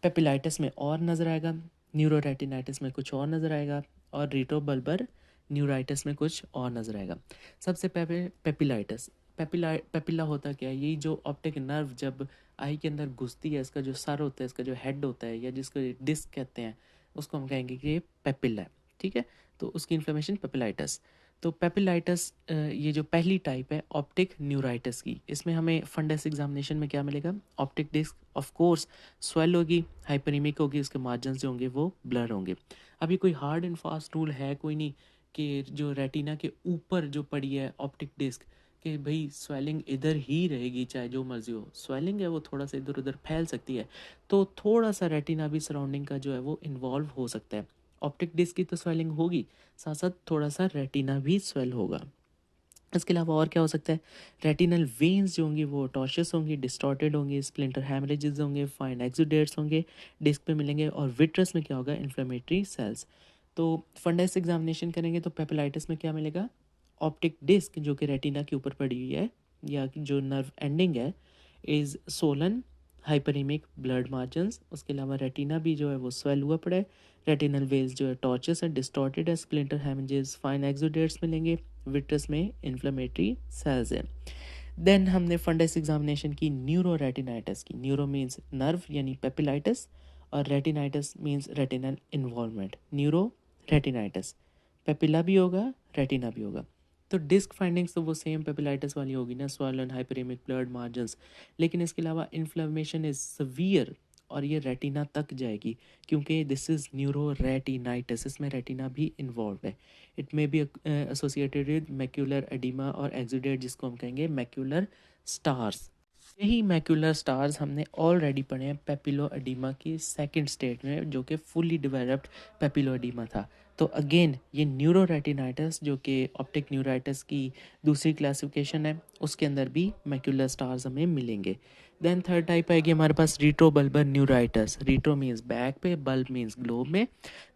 पेपिलाइटिस में और नज़र आएगा, न्यूरोरेटिनाइटिस में कुछ और नज़र आएगा, और रीट्रोबल्बर न्यूराइटिस में कुछ और नज़र आएगा। सबसे पहले पेपिलाइटिस। पेपिला होता क्या है, यही जो ऑप्टिक नर्व जब आई के अंदर घुसती है, इसका जो सर होता है, इसका जो हेड होता है या जिसको डिस्क कहते हैं, उसको हम कहेंगे कि ये पेपिला है। ठीक है, तो उसकी इन्फ्लेमेशन पेपिलाइटिस। तो पेपिलाइटिस ये जो पहली टाइप है ऑप्टिक न्यूराइटिस की, इसमें हमें फंडस एग्जामिनेशन में क्या मिलेगा, optic disc of course swell होगी, हाइपरीमिक होगी, उसके मार्जिन जो होंगे वो ब्लर होंगे। अभी कोई हार्ड एंड फास्ट रूल है कोई नहीं कि जो रेटिना के ऊपर जो पड़ी है ऑप्टिक डिस्क, कि भाई स्वेलिंग इधर ही रहेगी चाहे जो मर्जी हो, स्वेलिंग है वो थोड़ा सा इधर उधर फैल सकती है, तो थोड़ा सा रेटिना भी सराउंडिंग का जो है वो इन्वॉल्व हो सकता है। ऑप्टिक डिस्क की तो स्वेलिंग होगी, साथ साथ थोड़ा सा रेटिना भी स्वेल होगा। इसके अलावा और क्या हो सकता है, रेटिनल वेन्स जो होंगी वो टॉर्शस होंगी, डिस्टॉर्टेड होंगी, स्प्लिंटर हैमरेजेस होंगे, फाइन एक्सुडेट्स होंगे, डिस्क पे मिलेंगे। और विट्रस में क्या होगा, इन्फ्लेमेटरी सेल्स। तो फंडस एग्जामिनेशन करेंगे तो पेपिलाइटिस में क्या मिलेगा, ऑप्टिक डिस्क जो कि रेटिना के ऊपर पड़ी हुई है या जो नर्व एंडिंग है इज़ सोलन, हाइपरीमिक ब्लड मार्जिन्स। उसके अलावा रेटिना भी जो है वो स्वेल हुआ पड़ा है, रेटिनल वेल्स जो है टॉर्चस है, डिस्टॉर्टेड है, स्प्लिंटर हैमरेजेस, फाइन एक्सुडेट्स मिलेंगे, विट्रस में इन्फ्लेमेटरी सेल्स हैं। देन हमने फंडस एग्जामिनेशन की न्यूरो रेटिनाइटिस की, न्यूरो मीन्स नर्व यानी पेपिलाइटिस, और retinitis means retinal involvement, neuro retinitis. Papilla भी होगा, रेटिना भी होगा। तो डिस्क फाइंडिंग्स तो वो सेम पेपिलाइटिस वाली होगी ना, स्वॉलन, हाइपरेमिक ब्लड मार्जिन्स, लेकिन इसके अलावा इन्फ्लेमेशन इज सवियर और ये रेटिना तक जाएगी, क्योंकि दिस इज़ न्यूरो रेटिनाइटिस, इसमें रेटिना भी इन्वॉल्व है। It may be associated with macular oedema और एक्सुडेट, जिसको हम कहेंगे मैक्यूलर स्टार्स। यही मैक्यूलर स्टार्स हमने ऑलरेडी पढ़े हैं पेपिलो एडिमा की सेकंड स्टेट में, जो कि फुल्ली डेवलप्ड पेपिलो एडिमा था। तो अगेन ये न्यूरो रेटिनाइटिस जो कि ऑप्टिक न्यूराइटिस की दूसरी क्लासिफिकेशन है, उसके अंदर भी मैक्यूलर स्टार्स हमें मिलेंगे। देन थर्ड टाइप आएगी हमारे पास रीट्रो बल्बर न्यूराइटिस। रीट्रो मीन्स बैक पे, बल्ब मीन्स ग्लोब में।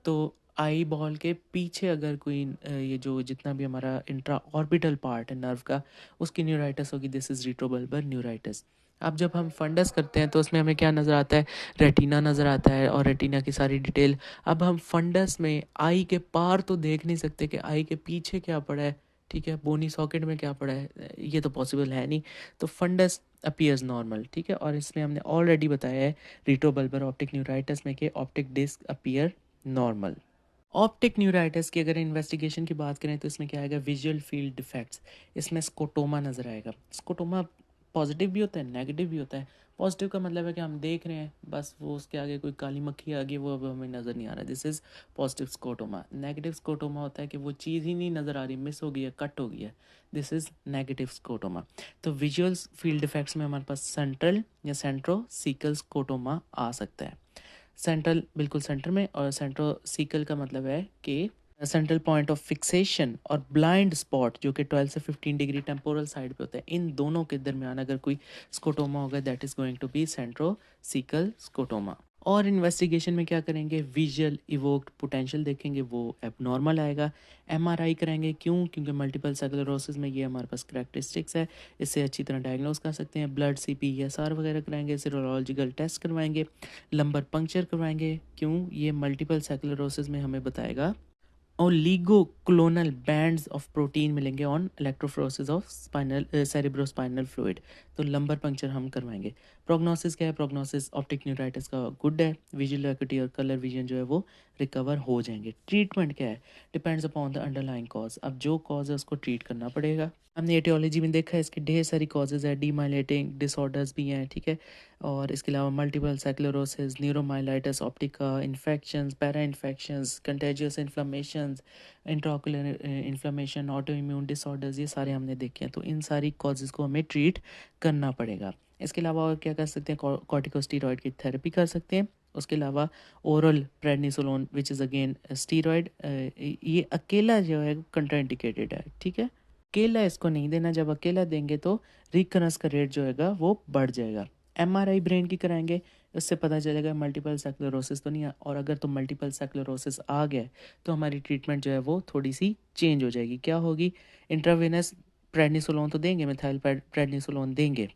तो आई बॉल के पीछे अगर कोई ये जो जितना भी हमारा इंट्रा ऑर्बिटल पार्ट है नर्व का, उसकी न्यूराइटिस होगी, दिस इज रीट्रो बल्बर न्यूराइटिस। अब जब हम फंडस करते हैं तो उसमें हमें क्या नज़र आता है, रेटिना नज़र आता है और रेटिना की सारी डिटेल। अब हम फंडस में आई के पार तो देख नहीं सकते कि आई के पीछे क्या पड़ा है, ठीक है, बोनी सॉकेट में क्या पड़ा है, ये तो पॉसिबल है नहीं। तो फंडस अपीयर्स नॉर्मल, ठीक है, और इसमें हमने ऑलरेडी बताया है रिट्रोबल्बर ऑप्टिक न्यूराइटिस में कि optic disc appear normal. Optic neuritis की अगर इन्वेस्टिगेशन की बात करें तो इसमें क्या आएगा, विजुअल फील्ड डिफेक्ट्स। इसमें स्कोटोमा नज़र आएगा। स्कोटोमा पॉजिटिव भी होता है, नेगेटिव भी होता है। पॉजिटिव का मतलब है कि हम देख रहे हैं, बस वो उसके आगे कोई काली मक्खी आ गई, वो अब हमें नज़र नहीं आ रहा, this is positive scotoma. Negative scotoma होता है कि वो चीज़ ही नहीं नज़र आ रही, मिस हो गई है, कट हो गई है, दिस इज़ नेगेटिव स्कोटोमा। तो विजुअल फील्ड डिफेक्ट्स में हमारे पास सेंट्रल या सेंट्रोसीकल स्कोटोमा आ सकता है। सेंट्रल बिल्कुल सेंटर में, और सेंट्रोसीकल का मतलब है कि सेंट्रल पॉइंट ऑफ फिक्सेशन और ब्लाइंड स्पॉट जो कि 12 से 15 डिग्री टेम्पोरल साइड पे होता है, इन दोनों के दरमियान अगर कोई स्कोटोमा होगा that is going to be centrocaecal scotoma. और इन्वेस्टिगेशन में क्या करेंगे, विजुअल इवोक्ड पोटेंशियल देखेंगे, वो एबनॉर्मल आएगा। एमआरआई कराएंगे, क्यों, क्योंकि मल्टीपल स्क्लेरोसिस में ये हमारे पास करैक्टरिस्टिक्स है, इससे अच्छी तरह डायग्नोस कर सकते हैं। ब्लड CPSR वगैरह कराएंगे, सीरोलॉजिकल टेस्ट करवाएंगे, लंबर पंक्चर करवाएंगे, क्यों, ये मल्टीपल स्क्लेरोसिस में हमें बताएगा ओलिगोक्लोनल बैंड्स ऑफ प्रोटीन मिलेंगे on electrophoresis of spinal cerebrospinal fluid, तो लंबर पंक्चर हम करवाएंगे। प्रोग्नोसिस क्या है, प्रोग्नोसिस ऑप्टिक न्यूराइटिस का गुड है, विजुअल एक्यूटी और कलर विजन जो है वो रिकवर हो जाएंगे। ट्रीटमेंट क्या है, depends upon the underlying cause, अब जो कॉज है उसको ट्रीट करना पड़ेगा। हमने एटियोलॉजी में देखा है इसके ढेर सारी कॉजेज़ है, डीमाइलेटिंग डिसऑर्डर्स भी हैं, ठीक है, और इसके अलावा multiple sclerosis, neuromyelitis optica, infections, para infections, contagious inflammations, intraocular inflammation, autoimmune disorders, ये सारे हमने देखे हैं। तो इन सारी कॉजेज़ को हमें ट्रीट करना पड़ेगा। इसके अलावा और क्या कर सकते हैं, कॉर्टिकोस्टेरॉइड की थेरेपी कर सकते हैं। उसके अलावा oral prednisolone which is again steroid, ये अकेला जो है कंट्राइंडिकेटेड है, ठीक है, अकेला इसको नहीं देना, जब अकेला देंगे तो रिकरेंस का रेट जो है वो बढ़ जाएगा। एमआरआई ब्रेन की कराएंगे, उससे पता चलेगा मल्टीपल स्क्लेरोसिस तो नहीं है, और अगर तो मल्टीपल स्क्लेरोसिस आ गया तो हमारी ट्रीटमेंट जो है वो थोड़ी सी चेंज हो जाएगी। क्या होगी, इंट्रावेनस प्रेडनिसोलोन तो देंगे, मिथाइल प्रेडनिसोलोन देंगे,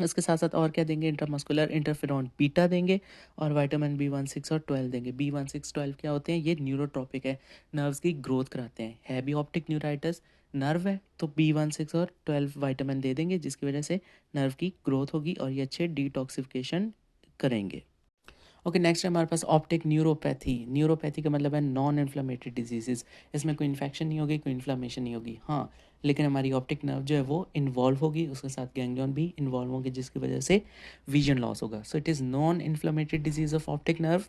इसके साथ साथ और क्या देंगे, इंट्रामस्कुलर इंटरफेरॉन बीटा देंगे, और विटामिन B16 और 12 देंगे। B16 12 क्या होते हैं, ये न्यूरोट्रॉपिक है, नर्व्स की ग्रोथ कराते हैं, है भी ऑप्टिक न्यूराइटिस नर्व है, तो B16 और 12 विटामिन दे देंगे, जिसकी वजह से नर्व की ग्रोथ होगी और ये अच्छे डिटॉक्सिफिकेशन करेंगे। ओके, नेक्स्ट है हमारे पास ऑप्टिक न्यूरोपैथी। न्यूरोपैथी का मतलब है नॉन इन्फ्लेमेटरी डिजीजेस, इसमें कोई इन्फेक्शन नहीं होगी, कोई इन्फ्लेमेशन नहीं होगी, हाँ, लेकिन हमारी ऑप्टिक नर्व जो है वो इन्वॉल्व होगी, उसके साथ गैंग्लियन भी इन्वॉल्व होंगे, जिसकी वजह से विजन लॉस होगा। So it is non inflammatory disease of optic nerve,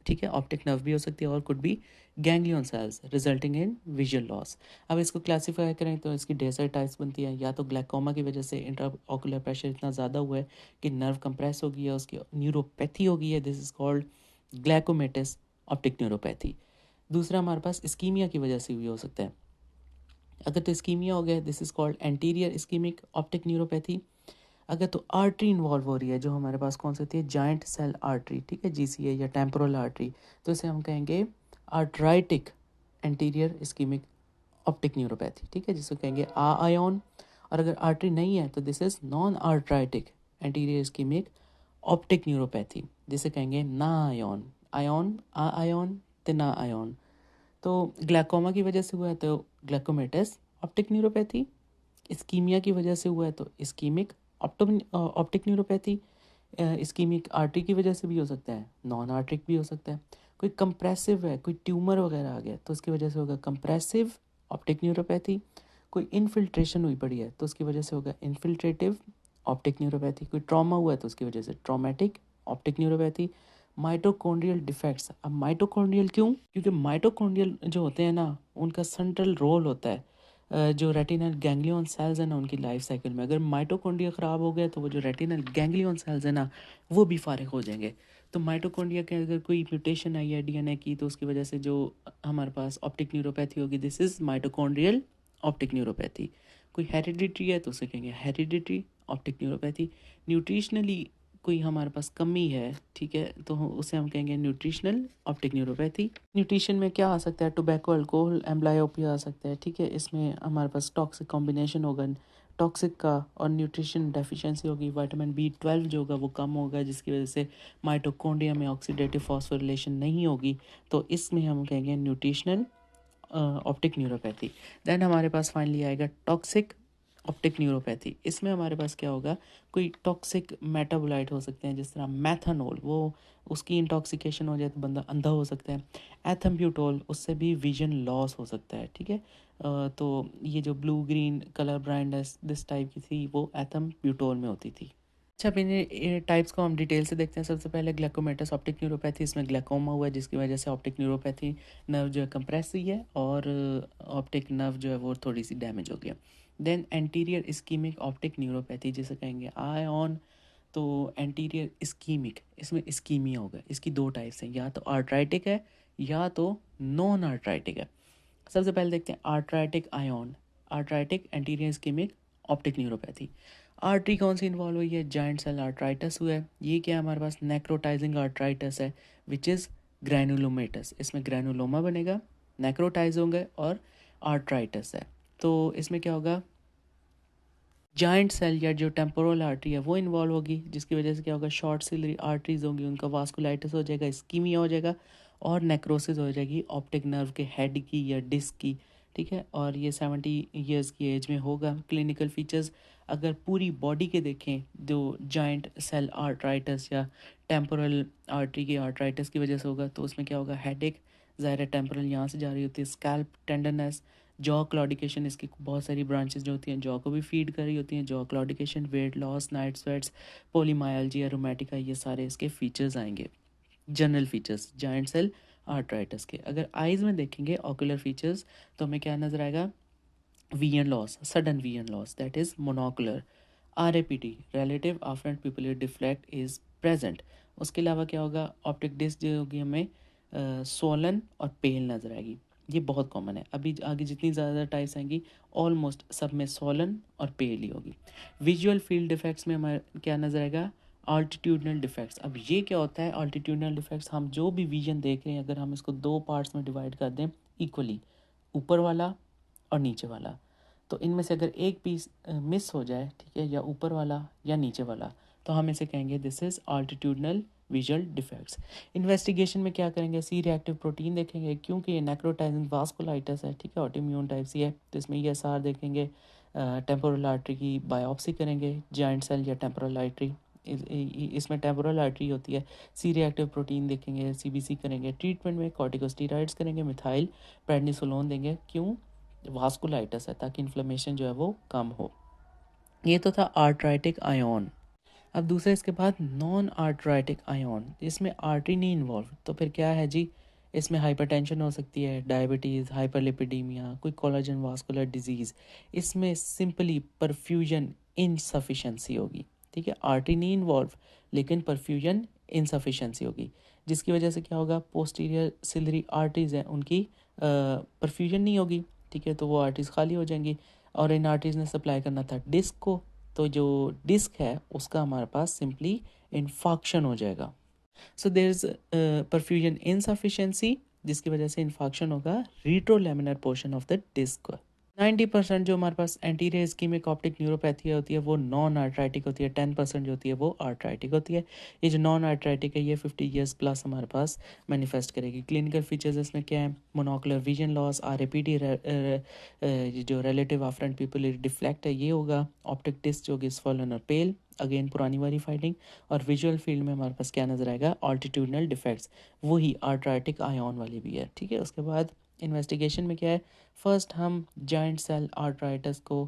ठीक है, ऑप्टिक नर्व भी हो सकती है, और could be ganglion cells resulting in visual loss. अब इसको क्लासीफाई करें तो इसकी ढेर सारी टाइप्स बनती हैं, या तो ग्लाइकोमा की वजह से इंट्राऑकुलर प्रेशर इतना ज़्यादा हुआ है कि नर्व कंप्रेस हो गई है, उसकी न्यूरोपैथी हो गई है, this is called glaucomatous optic neuropathy. दूसरा हमारे पास इस्कीमिया की वजह से भी हो सकता है, अगर तो इस्कीमिया हो गया this is called anterior ischaemic optic neuropathy. अगर तो आर्टरी इन्वॉल्व हो रही है, जो हमारे पास कौन सी होती है, जॉइंट सेल आर्टरी, ठीक है, GCA या टेम्पोरल आर्टरी, तो इसे हम कहेंगे आर्ट्राइटिक एंटीरियर इस्कीमिक ऑप्टिक न्यूरोपैथी, ठीक है, जिसको कहेंगे आयन। और अगर आर्टरी नहीं है तो this is non arteritic anterior ischaemic optic neuropathy, जिसे कहेंगे ना आयन, आयन आयन ते ना आयन। तो ग्लाइकोमा की वजह से हुआ है तो ग्लाइकोमेटस ऑप्टिक न्यूरोपैथी, इस्कीमिया की वजह से हुआ है तो ischaemic optic neuropathy, ischaemic artery की वजह से भी हो सकता है, नॉन आर्टरिक भी हो सकता है। कोई कंप्रेसिव है, कोई ट्यूमर वगैरह आ गया तो उसकी वजह से होगा कंप्रेसिव ऑप्टिक न्यूरोपैथी। कोई इन्फिल्ट्रेशन हुई पड़ी है तो उसकी वजह से होगा इन्फिल्ट्रेटिव ऑप्टिक न्यूरोपैथी। कोई ट्रॉमा हुआ है तो उसकी वजह से traumatic optic neuropathy. Mitochondrial defects, अब माइटोकॉन्ड्रियल क्यों, क्योंकि माइटोकॉन्ड्रियल जो होते हैं ना, उनका सेंट्रल रोल होता है जो रेटिनल गैंग्लियन सेल्स हैं ना उनकी लाइफ साइकिल में। अगर माइटोकॉन्ड्रिया ख़राब हो गया तो वो जो रेटिनल गैंग्लियन सेल्स हैं ना वो भी फारिग हो जाएंगे। तो माइटोकॉन्ड्रिया के अगर कोई म्यूटेशन आई है DNA की तो उसकी वजह से जो हमारे पास ऑप्टिक न्यूरोपैथी होगी, this is mitochondrial optic neuropathy. कोई हेरिडिटरी है तो उसे कहेंगे हेरिडिटरी ऑप्टिक न्यूरोपैथी। न्यूट्रिशनली कोई हमारे पास कमी है, ठीक है, तो उसे हम कहेंगे न्यूट्रिशनल ऑप्टिक न्यूरोपैथी। न्यूट्रिशन में क्या आ सकता है, टोबैको, अल्कोहल, एम्ब्लायोपिया आ सकता है, ठीक है, इसमें हमारे पास टॉक्सिक कॉम्बिनेशन होगा टॉक्सिक का, और न्यूट्रिशन डेफिशिएंसी होगी, विटामिन B12 जो होगा वो कम होगा, जिसकी वजह से माइटोकॉन्ड्रिया में ऑक्सीडेटिव फॉस्फोरिलेशन नहीं होगी, तो इसमें हम कहेंगे न्यूट्रिशनल ऑप्टिक न्यूरोपैथी। देन हमारे पास फाइनली आएगा टॉक्सिक ऑप्टिक न्यूरोपैथी। इसमें हमारे पास क्या होगा, कोई टॉक्सिक मेटाबोलाइट हो सकते हैं, जिस तरह मैथनॉल, वो उसकी इंटॉक्सिकेशन हो जाए तो बंदा अंधा हो सकता है। एथम्ब्यूटोल, उससे भी विजन लॉस हो सकता है, ठीक है। तो ये जो blue green colour blindness this type की थी वो एथम्ब्यूटोल में होती थी। अच्छा, अब इन टाइप्स को हम डिटेल से देखते हैं। सबसे पहले ग्लैकोमेटस ऑप्टिक न्यूरोपैथी, इसमें ग्लैकोमा हुआ है जिसकी वजह से ऑप्टिक न्यूरोपैथी नर्व जो है कंप्रेस हुई है और ऑप्टिक नर्व जो है वो थोड़ी सी डैमेज हो गया। Then anterior ischaemic optic neuropathy जिसे कहेंगे आयन। तो एंटीरियर इस्कीमिक, इसमें इस्कीमिया होगा। इसकी दो टाइप्स हैं, या तो आर्ट्राइटिक है या तो नॉन आर्ट्राइटिक है। सबसे पहले देखते हैं arteritic AION, arteritic anterior ischaemic optic neuropathy. Artery कौन सी इन्वॉल्व हुई है, जॉइंट सेल आर्ट्राइटस हुआ है। ये क्या है हमारे पास, नेक्रोटाइजिंग आर्ट्राइटस है विच इज़ ग्रैनुलोमेटस। इसमें ग्रैनुलोमा बनेगा, नेक्रोटाइज होंगे और आर्ट्राइटस है। तो इसमें क्या होगा, जॉइंट सेल या जो टेम्पोरल आर्टरी है वो इन्वॉल्व होगी, जिसकी वजह से क्या होगा, शॉर्ट सिलरी आर्टरीज होंगी, उनका वास्कुलाइटिस हो जाएगा, इस्कीमिया हो जाएगा और नेक्रोसिस हो जाएगी ऑप्टिक नर्व के हेड की या डिस्क की, ठीक है। और ये 70 ईयर्स की एज में होगा। क्लिनिकल फीचर्स अगर पूरी बॉडी के देखें, जो जॉइंट सेल आर्ट्राइटिस या टेम्पोरल आर्टरी की आर्ट्राइटिस की वजह से होगा, तो उसमें क्या होगा, हेडेक, ज़ाहिर टेम्पोरल यहाँ से जा रही होती है, स्कैल्प टेंडरनेस, जॉ क्लॉडिकेशन, इसकी बहुत सारी ब्रांचेस जो होती हैं जॉ को भी फीड कर रही होती हैं, jaw claudication, weight loss, night sweats, polymyalgia, rheumatica, ये सारे इसके फीचर्स आएंगे, general features giant cell arteritis के। अगर आइज़ में देखेंगे ऑकुलर फीचर्स, तो हमें क्या नज़र आएगा, vision loss, sudden vision loss, that is monocular. RAPT, relative afferent pupillary defect is present. उसके अलावा क्या होगा, ऑप्टिक डिस्क जो होगी हमें सोलन और पेल नज़र आएगी। ये बहुत कॉमन है, अभी आगे जितनी ज़्यादा टाइप्स आएंगी ऑलमोस्ट सब में सोलन और पेल ही होगी। विजुअल फील्ड डिफेक्ट्स में हमारे क्या नज़र आएगा, आल्टीट्यूडनल डिफेक्ट्स। अब ये क्या होता है आल्टीट्यूडनल डिफेक्ट्स, हम जो भी विजन देख रहे हैं अगर हम इसको दो पार्ट्स में डिवाइड कर दें इक्वली, ऊपर वाला और नीचे वाला, तो इनमें से अगर एक पीस मिस हो जाए, ठीक है, या ऊपर वाला या नीचे वाला, तो हम इसे कहेंगे this is altitudinal visual defects. Investigation में क्या करेंगे, सी रिएक्टिव प्रोटीन देखेंगे, क्योंकि ये नेक्रोटाइजिंग वास्कुलाइटिस है, ठीक है, ऑटोइम्यून टाइप सी है, तो इसमें ESR देखेंगे। टेम्पोरल आर्टरी की बायोप्सी करेंगे, जॉइंट सेल या टेम्पोरल आर्टरी, इसमें टेम्पोरल आर्टरी होती है। सी रिएक्टिव प्रोटीन देखेंगे, CBC करेंगे। ट्रीटमेंट में कॉर्टिकोस्टेरॉइड्स करेंगे, मिथाइल प्रेडनिसोलोन देंगे, क्यों, वास्कुलाइटिस है, ताकि इन्फ्लेमेशन जो है वो कम हो। ये तो था आर्ट्राइटिक आयन। अब दूसरा इसके बाद नॉन आर्ट्राइटिक आयन, इसमें आर्टरी नहीं इन्वॉल्व, तो फिर क्या है जी, इसमें हाइपरटेंशन हो सकती है, डायबिटीज़, हाइपरलिपिडीमिया, कोई कोलाजन वास्कुलर डिजीज़। इसमें सिंपली परफ्यूजन इनसफिशेंसी होगी, ठीक है, आर्टरी नहीं इन्वॉल्व लेकिन परफ्यूजन इनसफिशेंसी होगी, जिसकी वजह से क्या होगा, पोस्टीरियर सिलरी आर्टरीज हैं उनकी परफ्यूजन नहीं होगी, ठीक है, तो वो आर्टरीज खाली हो जाएंगी और इन आर्टरीज ने सप्लाई करना था डिस्क को, तो जो डिस्क है उसका हमारे पास सिंपली इन्फाक्शन हो जाएगा। So there is perfusion insufficiency, जिसकी वजह से इन्फाक्शन होगा retrolaminar portion of the disc. 90% जो हमारे पास एंटीरियर इस्कीमिक ऑप्टिक न्यूरोपैथी होती है वो नॉन आर्ट्राइटिक होती है, 10% जो होती है वो आर्ट्राइटिक होती है। ये जो नॉन आर्ट्राइटिक है ये 50 ईयर्स प्लस हमारे पास मैनिफेस्ट करेगी। क्लिनिकल फीचर्स इसमें क्या है, मोनोकुलर विजन लॉस, RAPT, जो रिलेटिव आफ्रेंट पीपल डिफ्लेक्ट है ये होगा, ऑप्टिक डिस्क जो होगी स्वॉलन और पेल, अगेन पुरानी वाली फाइंडिंग। और विजुअल फील्ड में हमारे पास क्या नज़र आएगा, ऑल्टीट्यूडनल डिफेक्ट्स, वही आर्ट्राइटिक आयन वाली भी है, ठीक है। उसके बाद इन्वेस्टिगेशन में क्या है, फर्स्ट हम जॉइंट सेल आर्ट्राइटिस को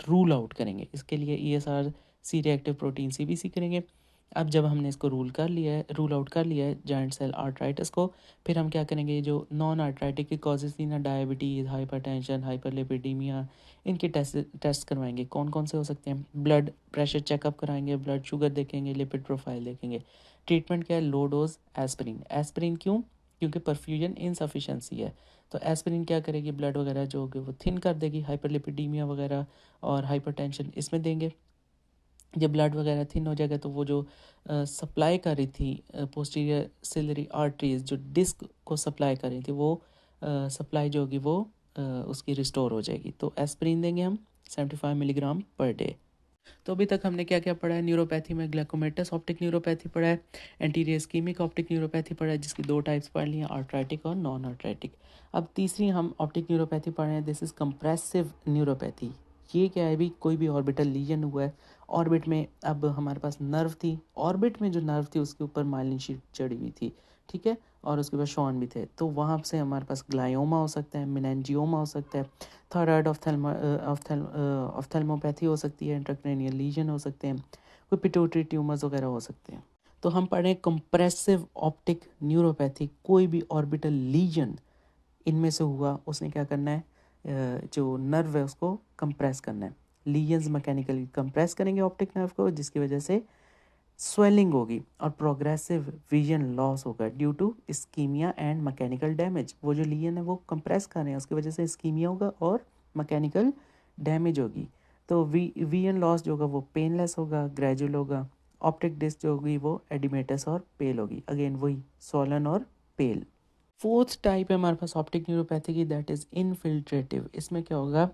रूल आउट करेंगे, इसके लिए ESR, C reactive protein, CBC करेंगे। अब जब हमने इसको रूल आउट कर लिया है जॉइंट सेल आर्ट्राइटिस को, फिर हम क्या करेंगे, जो नॉन आर्ट्राइटिक की कॉजेज़ थी ना, डायबिटीज़, हाइपरटेंशन, हाइपरलिपिडीमिया, इनके टेस्ट करवाएंगे। कौन कौन से हो सकते हैं, ब्लड प्रेशर चेकअप कराएंगे, ब्लड शुगर देखेंगे, लिपिड प्रोफाइल देखेंगे। ट्रीटमेंट क्या है, लो डोज एस्पिरिन। एस्पिरिन क्यों, क्योंकि परफ्यूजन इनसफिशेंसी है, तो एस्पिरिन क्या करेगी, ब्लड वगैरह जो होगी वो थिन कर देगी, हाइपरलिपिडीमिया वगैरह और हाइपरटेंशन इसमें देंगे। जब ब्लड वगैरह थिन हो जाएगा तो वो जो सप्लाई कर रही थी पोस्टीरियर सिलरी आर्टरीज, जो डिस्क को सप्लाई कर रही थी, वो सप्लाई जो होगी वो उसकी रिस्टोर हो जाएगी, तो एस्पिरिन देंगे हम। 75 मिलीग्राम पर डे। तो अभी तक हमने क्या क्या पढ़ा है न्यूरोपैथी में? ग्लैकोमेटस ऑप्टिक न्यूरोपैथी पढ़ा है, एंटीरियर इस्कीमिक ऑप्टिक न्यूरोपैथी पढ़ा है जिसकी दो टाइप्स पढ़ ली हैं, आर्थराइटिक और नॉन आर्थराइटिक। अब तीसरी हम ऑप्टिक न्यूरोपैथी पढ़ रहे हैं, दिस इज़ कंप्रेसिव न्यूरोपैथी। ये क्या है? भी कोई भी ऑर्बिटल लीजन हुआ है ऑर्बिट में, अब हमारे पास नर्व थी, ऑर्बिट में जो नर्व थी उसके ऊपर माइलिन शीट चढ़ी हुई थी, ठीक है, और उसके बाद शॉन भी थे, तो वहाँ से हमारे पास ग्लायोमा हो सकता है, मेनेंजियोमा हो सकता है, थायराइड ऑफ्थेल्मोपैथी हो सकती है, इंट्राक्रैनियल लीजन हो सकते हैं, कोई पिट्यूटरी ट्यूमर्स वगैरह हो सकते हैं। तो हम पढ़ें कंप्रेसिव ऑप्टिक न्यूरोपैथी, कोई भी ऑर्बिटल लीजन इनमें से हुआ, उसने क्या करना है, जो नर्व है उसको कंप्रेस करना है। लीजन्स मैकेनिकली कंप्रेस करेंगे ऑप्टिक नर्व को, जिसकी वजह से स्वेलिंग होगी और प्रोग्रेसिव विजन लॉस होगा due to ischaemia and mechanical damage. वो जो लीजन है वो कंप्रेस कर रहे हैं, उसकी वजह से इस्कीमिया होगा और मैकेनिकल डैमेज होगी। तो विजन लॉस जो होगा वो पेनलेस होगा, ग्रेजुअल होगा। ऑप्टिक डिस्क जो होगी वो एडिमेटस और पेल होगी, अगेन वही सोलन और पेल। फोर्थ टाइप है हमारे पास ऑप्टिक न्यूरोपैथी की, दैट इज़ इनफिल्ट्रेटिव। इसमें क्या होगा?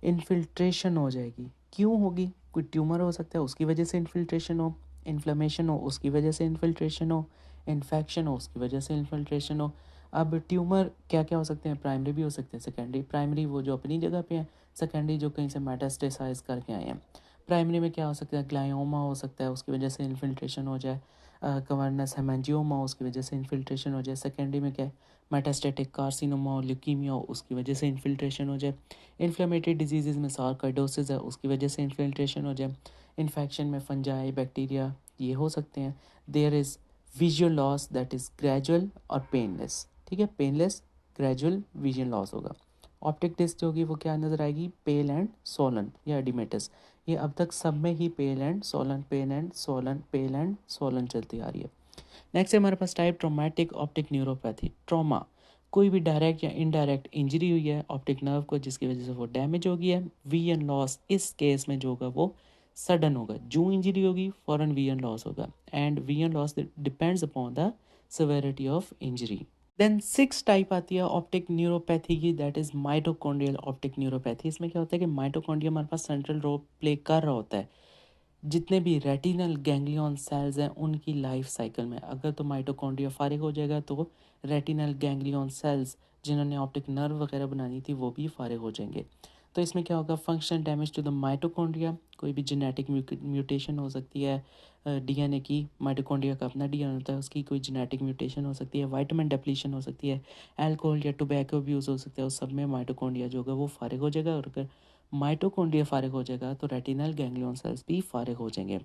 इन्फिल्ट्रेशन हो जाएगी। क्यों होगी? कोई ट्यूमर हो सकता है उसकी वजह से इन्फिल्ट्रेशन हो, इन्फ्लेमेशन हो उसकी वजह से इन्फिल्ट्रेशन हो, इन्फेक्शन हो उसकी वजह से इन्फिल्ट्रेशन हो। अब ट्यूमर क्या क्या हो सकते हैं? प्राइमरी भी हो सकते हैं, सेकेंडरी। प्राइमरी वो जो अपनी जगह पे हैं, सेकेंडरी जो कहीं से मेटास्टेसाइज करके आए हैं। प्राइमरी में क्या हो सकता है? ग्लायोमा हो सकता है, उसकी वजह से इन्फिल्ट्रेशन हो जाए। कवर्नस हेमेंजियोमा उसकी वजह से इन्फिल्ट्रेशन हो जाए। सेकेंडरी में क्या है? मेटास्टेटिक कार्सिनोमा हो, ल्यूकीमिया हो उसकी वजह से इन्फिल्ट्रेशन हो जाए। इन्फ्लेमेटरी डिजीज़ में सार्कोइडोसिस है उसकी वजह से इन्फिल्ट्रेशन हो जाए। इन्फेक्शन में फंजाई, बैक्टीरिया ये हो सकते हैं। There is visual loss that is gradual और पेनलेस, ठीक है, पेनलेस ग्रेजुअल विजन लॉस होगा। ऑप्टिक डिस्क जो होगी वो क्या नज़र आएगी? पेल एंड सोलन या एडिमेटस। ये अब तक सब में ही pale and swollen, pale and swollen, pale and swollen चलती आ रही है। नेक्स्ट है हमारे पास type traumatic optic neuropathy. Trauma, कोई भी डायरेक्ट या इनडायरेक्ट इंजरी हुई है ऑप्टिक नर्व को जिसकी वजह से वो डैमेज हो गई है। विजन लॉस इस केस में जो होगा वो सडन होगा, जो इंजरी होगी फॉरन विजन लॉस होगा, and vision loss depends upon the severity of injury. Then six type आती है ऑप्टिक न्यूरोपैथी की, that is mitochondrial optic neuropathy. इसमें क्या होता है कि माइटोकॉन्ड्रिया हमारे पास सेंट्रल रोल प्ले कर रहा होता है जितने भी रेटिनल गैंग्लियन सेल्स हैं उनकी लाइफ साइकिल में। अगर तो माइटोकॉन्ड्रिया फारिग हो जाएगा तो रेटिनल गैंग्लियन सेल्स जिन्होंने ऑप्टिक नर्व वगैरह बनानी थी वो भी फारिग हो जाएंगे। तो इसमें क्या होगा? Function damage to the mitochondria, कोई भी जेनेटिक म्यूटेशन हो सकती है डीएनए की, माइटोकॉन्ड्रिया का अपना डीएनए होता है उसकी कोई जेनेटिक म्यूटेशन हो सकती है, वाइटामिन डेप्लीशन हो सकती है, अल्कोहल या टोबैको अब्यूज़ हो सकता है, उस सब में माइटोकॉन्ड्रिया जो होगा वो फारिग हो जाएगा। और अगर माइटोकॉन्ड्रिया फारिग हो जाएगा तो रेटिनल गैंग्लियन सेल्स भी फारिग हो जाएंगे।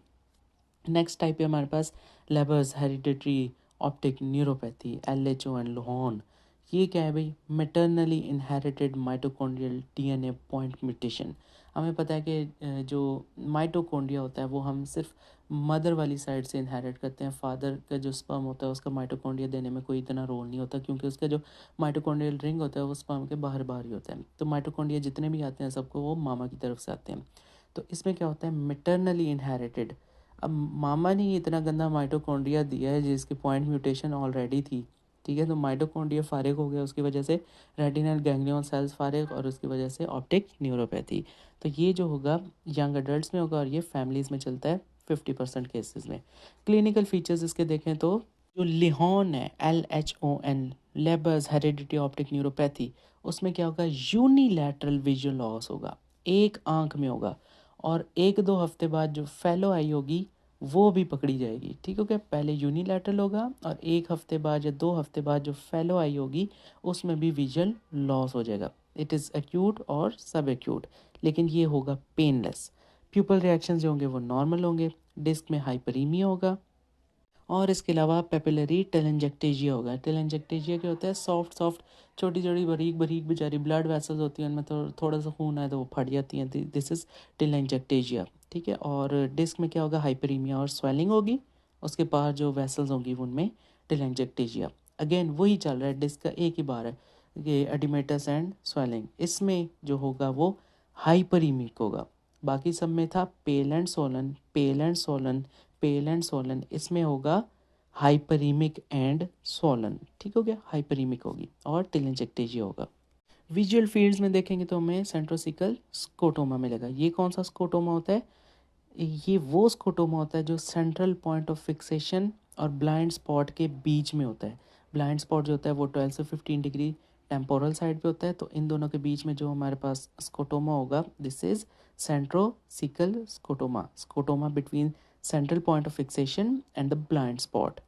नेक्स्ट टाइप है हमारे पास Leber's hereditary optic neuropathy, LHO and LHON. ये क्या है भाई? Maternally inherited mitochondrial DNA point mutation. हमें पता है कि जो माइटोकॉन्ड्रिया होता है वो हम सिर्फ मदर वाली साइड से इनहेरिट करते हैं। फादर का जो स्पर्म होता है उसका माइटोकॉन्ड्रिया देने में कोई इतना रोल नहीं होता क्योंकि उसका जो माइटोकॉन्ड्रियल रिंग होता है वो स्पर्म के बाहर बाहर ही होता है। तो माइटोकॉन्ड्रिया जितने भी आते हैं सबको वो मामा की तरफ से आते हैं। तो इसमें क्या होता है? मेटरनली इनहेरिटेड। अब मामा ने इतना गंदा माइटोकॉन्ड्रिया दिया है जिसकी पॉइंट म्यूटेशन ऑलरेडी थी, ठीक है, तो माइटोकॉन्ड्रिया फारिग हो गया उसकी वजह से रेटिनल गैंग्लियन सेल्स फारिग और उसकी वजह से ऑप्टिक न्यूरोपैथी। तो ये जो होगा यंग अडल्ट्स में होगा और ये फैमिलीज़ में चलता है 50% केसेस में। क्लिनिकल फीचर्स इसके देखें तो जो लिहोन है, LHON, labours heredity optic neuropathy, उसमें क्या होगा? यूनिलैटरल विजुअल लॉस होगा, एक आंख में होगा, और 1-2 हफ्ते बाद जो फेलो आई होगी वो भी पकड़ी जाएगी, ठीक हो गया? पहले यूनिलैटरल होगा और 1 हफ्ते बाद या 2 हफ्ते बाद जो फेलो आई होगी उसमें भी विजुअल लॉस हो जाएगा। इट इज़ एक्यूट और सब एक्यूट, लेकिन ये होगा पेनलेस। प्यूपल रिएक्शन जो होंगे वो नॉर्मल होंगे। डिस्क में हाइपरीमिया होगा और इसके अलावा पेपिलरी टेलेंजेक्टेजिया होगा। टेलेंजेक्टेजिया क्या होता है? सॉफ्ट सॉफ्ट छोटी छोटी बारीक बारीक बेचारी ब्लड वेसल्स होती हैं, उनमें थोड़ा सा खून आए तो वो फट जाती हैं। दिस इज़ टेलेंजेक्टेजिया, ठीक है। और डिस्क में क्या होगा? हाइपरीमिया और स्वेलिंग होगी, उसके पास जो वेसल्स होंगी उनमें टेलेंजेक्टेजिया। अगेन वही चल रहा है, डिस्क का एक ही बार है, ये एडिमेटस एंड स्वेलिंग। इसमें जो होगा वो हाइपरीमिक होगा। बाकी सब में था पेल and swollen, pale and swollen, pale and Solan, इसमें होगा हाइपरीमिक एंड सोलन, ठीक हो गया? हाइपरीमिक होगी और टेलेंजेक्टेजिया होगा। विजुअल फील्ड्स में देखेंगे तो हमें सेंट्रोसिकल स्कोटोमा मिलेगा। ये कौन सा स्कोटोमा होता है? ये वो स्कोटोमा होता है जो सेंट्रल पॉइंट ऑफ फिक्सेशन और ब्लाइंड स्पॉट के बीच में होता है। ब्लाइंड स्पॉट जो होता है वो 12 से 15 डिग्री टेम्पोरल साइड पे होता है, तो इन दोनों के बीच में जो हमारे पास स्कोटोमा होगा, this is centrocaecal scotoma, scotoma between central point of fixation and the blind spot.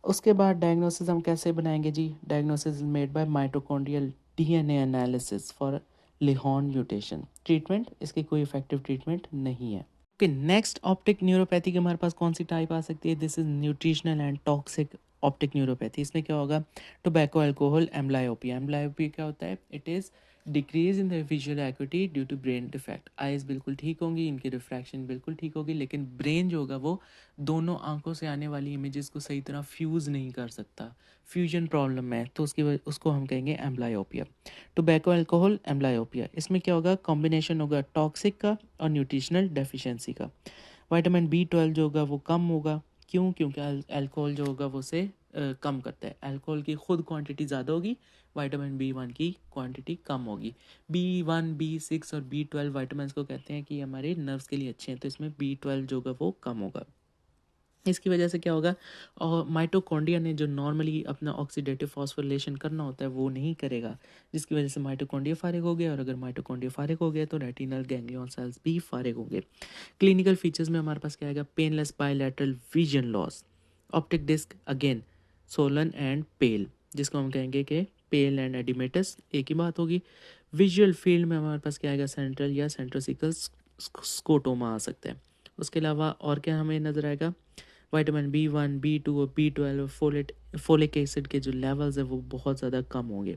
उसके बाद डायग्नोसिस हम कैसे बनाएंगे जी? Diagnosis made by mitochondrial DNA analysis for LHON mutation. Treatment, इसकी कोई इफेक्टिव ट्रीटमेंट नहीं है। ओके, नेक्स्ट ऑप्टिक न्यूरोपैथी की हमारे पास कौन सी टाइप आ सकती है? This is nutritional and toxic optic neuropathy. इसमें क्या होगा? Tobacco, alcohol, amblyopia. एम्ब्लायोपिया क्या होता है? It is decrease in the visual acuity due to brain defect. Eyes बिल्कुल ठीक होंगी, इनकी रिफ्रैक्शन बिल्कुल ठीक होगी, लेकिन ब्रेन जो होगा वो दोनों आंखों से आने वाली इमेजेस को सही तरह फ्यूज़ नहीं कर सकता, फ्यूजन प्रॉब्लम है, तो उसकी वजह उसको हम कहेंगे एम्ब्लायोपिया। Tobacco, alcohol, amblyopia. इसमें क्या होगा? कॉम्बिनेशन होगा टॉक्सिक का और न्यूट्रिशनल डेफिशिएंसी का। विटामिन B12 जो होगा वो कम होगा। क्यों? क्योंकि अल्कोहल जो होगा वो उसे कम करता है। अल्कोहल की खुद क्वांटिटी ज़्यादा होगी, विटामिन B1 की क्वांटिटी कम होगी। B1, B6 और B12 विटामिन को कहते हैं कि हमारे नर्व्स के लिए अच्छे हैं, तो इसमें B12 जो होगा वो कम होगा। इसकी वजह से क्या होगा? और माइटोकॉन्ड्रिया ने जो नॉर्मली अपना ऑक्सीडेटिव फॉस्फोरिलेशन करना होता है वो नहीं करेगा, जिसकी वजह से माइटोकॉन्ड्रिया फारिग हो गया, और अगर माइटोकॉन्ड्रिया फारिग हो गया तो रेटिनल गैंग्लियन सेल्स भी फारिग होंगे। क्लिनिकल फीचर्स में हमारे पास क्या आएगा? Painless bilateral vision loss, optic disc again swollen and pale, जिसको हम कहेंगे कि पेल एंड एडिमेटस एक ही बात होगी। विजुअल फील्ड में हमारे पास क्या आएगा? सेंट्रल या सेंट्रोसिकल स्कोटोमा आ सकता है। उसके अलावा और क्या हमें नज़र आएगा? विटामिन B1, B2 और B12 और फोलिक एसिड के जो लेवल्स है वो बहुत ज़्यादा कम होंगे।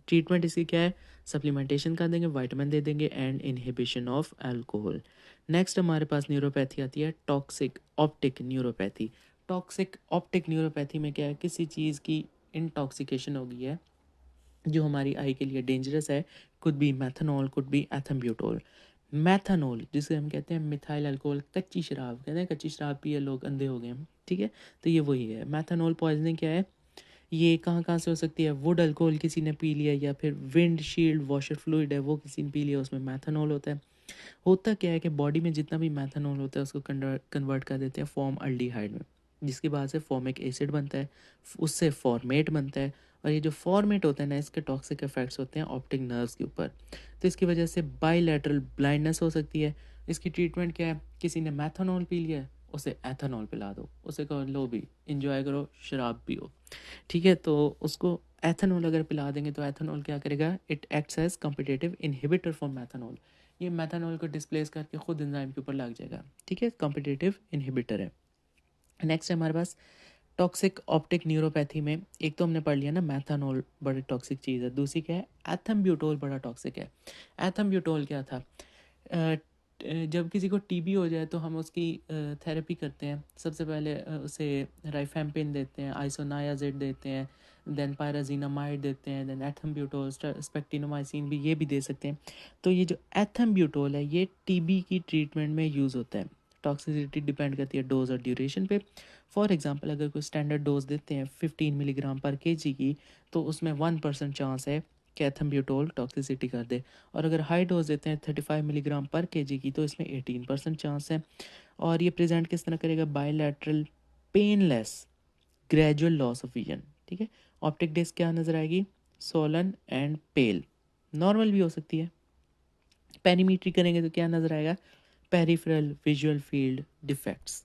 ट्रीटमेंट इसकी क्या है? सप्लीमेंटेशन कर देंगे, विटामिन दे देंगे and inhibition of alcohol. Next हमारे पास न्यूरोपैथी आती है toxic optic neuropathy. Toxic optic neuropathy में क्या है? किसी चीज़ की इंटॉक्सिकेशन हो गई है जो हमारी आई के लिए डेंजरस है। Could be methanol, could be ethambutol. Methanol जिसे हम कहते हैं मिथाइल अल्कोहल, कच्ची शराब कहते हैं, कच्ची शराब पिए लोग अंधे हो गए हैं, ठीक है, तो ये वही है। मैथनॉल पॉइजनिंग क्या है? ये कहाँ कहाँ से हो सकती है? वुड अल्कोहल किसी ने पी लिया, या फिर विंड शील्ड वॉशर फ्लूइड है वो किसी ने पी लिया, उसमें मैथनॉल होता है। होता क्या है कि बॉडी में जितना भी मैथनॉल होता है उसको कन्वर्ट कर देते हैं फॉर्म अल्डिहाइड में, जिसकी वजह से फॉर्मिक एसिड बनता है, उससे फॉर्मेट बनता है, और ये जो फॉर्मेट होता है ना, इसके टॉक्सिक इफेक्ट्स होते हैं ऑप्टिक नर्व्स के ऊपर, तो इसकी वजह से बाईलैटरल ब्लाइंडनेस हो सकती है। इसकी ट्रीटमेंट क्या है? किसी ने मैथनॉल पी लिया है, उसे एथनॉल पिला दो, उसे कहो लो भी इंजॉय करो, शराब पियो, ठीक है, तो उसको एथनॉल अगर पिला देंगे तो एथनॉल क्या करेगा? It acts as competitive inhibitor for methanol. ये मैथनॉल को डिस्प्लेस करके खुद एंजाइम के ऊपर लग जाएगा, ठीक है, कॉम्पिटिटिव इनहिबिटर है। नेक्स्ट है हमारे पास टॉक्सिक ऑप्टिक न्यूरोपैथी में, एक तो हमने पढ़ लिया ना मैथनॉल बड़ी टॉक्सिक चीज़ है, दूसरी क्या है? एथम्ब्यूटोल बड़ा टॉक्सिक है। एथम्ब्यूटोल क्या था? जब किसी को टीबी हो जाए तो हम उसकी थेरेपी करते हैं। सबसे पहले उसे राइफेम्पिन देते हैं, आइसोनायाजिड देते हैं, देन पायराजीनामाइड देते हैं, देन एथम्ब्यूटोल, स्पेक्टिनोमाइसिन भी ये भी दे सकते हैं। तो ये जो एथम्ब्यूटोल है ये टीबी की ट्रीटमेंट में यूज़ होता है। टॉक्सिसिटी डिपेंड करती है डोज और ड्यूरेशन पे। फॉर एग्जांपल अगर कोई स्टैंडर्ड डोज देते हैं 15 मिलीग्राम पर केजी की, तो उसमें 1% चांस है कि एथम्ब्यूटोल टॉक्सिसिटी कर दे, और अगर हाई डोज देते हैं 35 मिलीग्राम पर केजी की, तो इसमें 18% चांस है। और ये प्रेजेंट किस तरह करेगा? Bilateral painless gradual loss of vision, ठीक है। ऑप्टिक डिस्क क्या नज़र आएगी? सोलन एंड पेल, नॉर्मल भी हो सकती है। पेरीमीट्री करेंगे तो क्या नज़र आएगा? Peripheral visual field defects.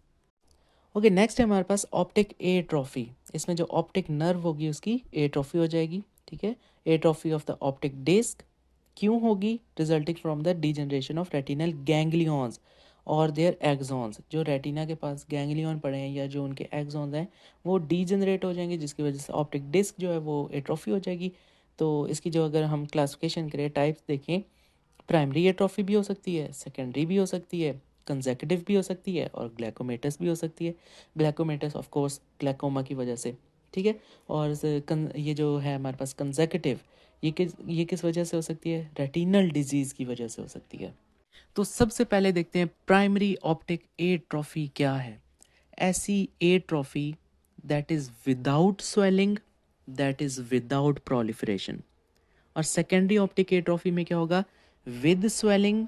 Okay, next है हमारे पास ऑप्टिक एट्रोफी। इसमें जो ऑप्टिक नर्व होगी उसकी एट्रोफी हो जाएगी, ठीक है। Atrophy of the optic disc क्यों होगी? Resulting from the degeneration of retinal ganglions और देयर एक्सॉन्स। जो रेटिना के पास गैंग्लियन पड़े हैं या जो उनके एक्सॉन्स हैं वो डीजनरेट हो जाएंगे, जिसकी वजह से ऑप्टिक डिस्क जो है वो एट्रोफी हो जाएगी। तो इसकी जो अगर हम क्लासिफिकेशन करें, टाइप्स देखें, प्राइमरी एट्रोफी भी हो सकती है, सेकेंडरी भी हो सकती है, कंसेक्यूटिव भी हो सकती है, और ग्लैकोमेटस भी हो सकती है। ग्लैकोमेटस ऑफ कोर्स ग्लैकोमा की वजह से, ठीक है। और ये जो है हमारे पास कंसेक्यूटिव, ये किस वजह से हो सकती है? रेटिनल डिजीज़ की वजह से हो सकती है। तो सबसे पहले देखते हैं प्राइमरी ऑप्टिक एट्रोफी क्या है। ऐसी atrophy that is without swelling, that is without proliferation. और सेकेंडरी ऑप्टिक एट्रोफी में क्या होगा, विद स्वेलिंग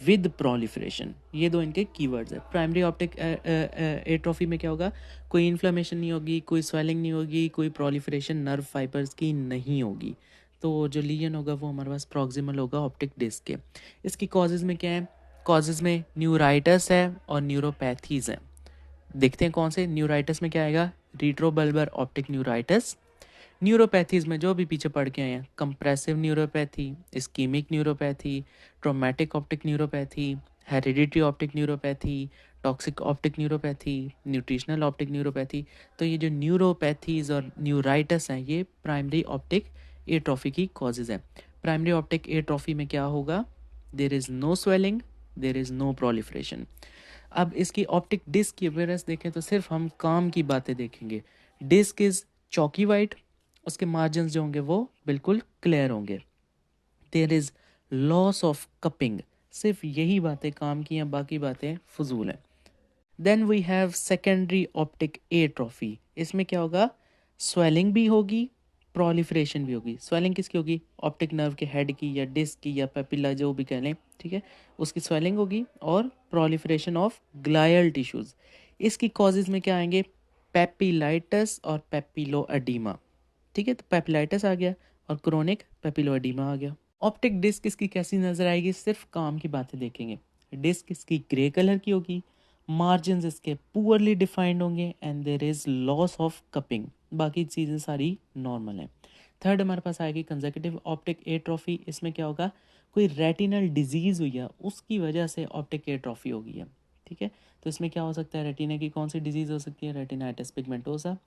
विद प्रोलिफरेशन, ये दो इनके कीवर्ड्स है। प्राइमरी ऑप्टिक एट्रोफी में क्या होगा, कोई इन्फ्लेमेशन नहीं होगी, कोई स्वेलिंग नहीं होगी, कोई प्रोलिफरेशन नर्व फाइबर्स की नहीं होगी। तो जो लीजन होगा वो हमारे पास प्रॉक्सिमल होगा ऑप्टिक डिस्क के। इसकी कॉजेज़ में क्या है, कॉजेज़ में न्यूराइटस है और न्यूरोपैथीज़ हैं। देखते हैं कौन से। न्यूराइटस में क्या आएगा, रिट्रोबल्बर ऑप्टिक न्यूराइटस। न्यूरोपैथीज़ में जो भी पीछे पढ़ के आए हैं, compressive neuropathy, ischaemic neuropathy, traumatic optic neuropathy, hereditary optic neuropathy, toxic optic neuropathy, nutritional optic neuropathy. तो ये जो न्यूरोपैथीज़ और न्यूराइटस हैं ये प्राइमरी ऑप्टिक एट्रोफी की कॉजेज़ हैं। प्राइमरी ऑप्टिक एट्रोफी में क्या होगा, there is no swelling, there is no proliferation. अब इसकी ऑप्टिक डिस्क की अपीयरेंस देखें तो सिर्फ हम काम की बातें देखेंगे। डिस्क इज़ चॉकी वाइट, उसके मार्जिन जो होंगे वो बिल्कुल क्लियर होंगे। There is loss of cupping, सिर्फ यही बातें काम की हैं, बाकी बातें फजूल हैं। Then we have secondary optic atrophy. इसमें क्या होगा, स्वेलिंग भी होगी, प्रोलिफरेशन भी होगी। स्वेलिंग किसकी होगी, ऑप्टिक नर्व के हेड की या डिस्क की या पेपिला जो भी कह लें, ठीक है, उसकी स्वेलिंग होगी। और प्रोलिफरेशन ऑफ ग्लायल टिश्यूज़। इसकी कॉजेज़ में क्या आएंगे, पेपिलाइटस और पेपिलो एडीमा। ठीक है, तो पेपिलाइटस आ गया और क्रोनिक पेपिलो एडीमा आ गया। ऑप्टिक डिस्क इसकी कैसी नज़र आएगी, सिर्फ काम की बातें देखेंगे। डिस्क इसकी ग्रे कलर की होगी, मार्जिन इसके पुअरली डिफाइंड होंगे and there is loss of cupping, बाकी चीज़ें सारी नॉर्मल हैं। थर्ड हमारे पास आएगी कंजक्यूटिव ऑप्टिक एट्रोफी। इसमें क्या होगा, कोई रेटिनल डिजीज़ हुई है उसकी वजह से ऑप्टिक एट्रोफी हो गई है। ठीक है, तो इसमें क्या हो सकता है, रेटिना की कौन सी डिजीज़ हो सकती है, retinitis pigmentosa.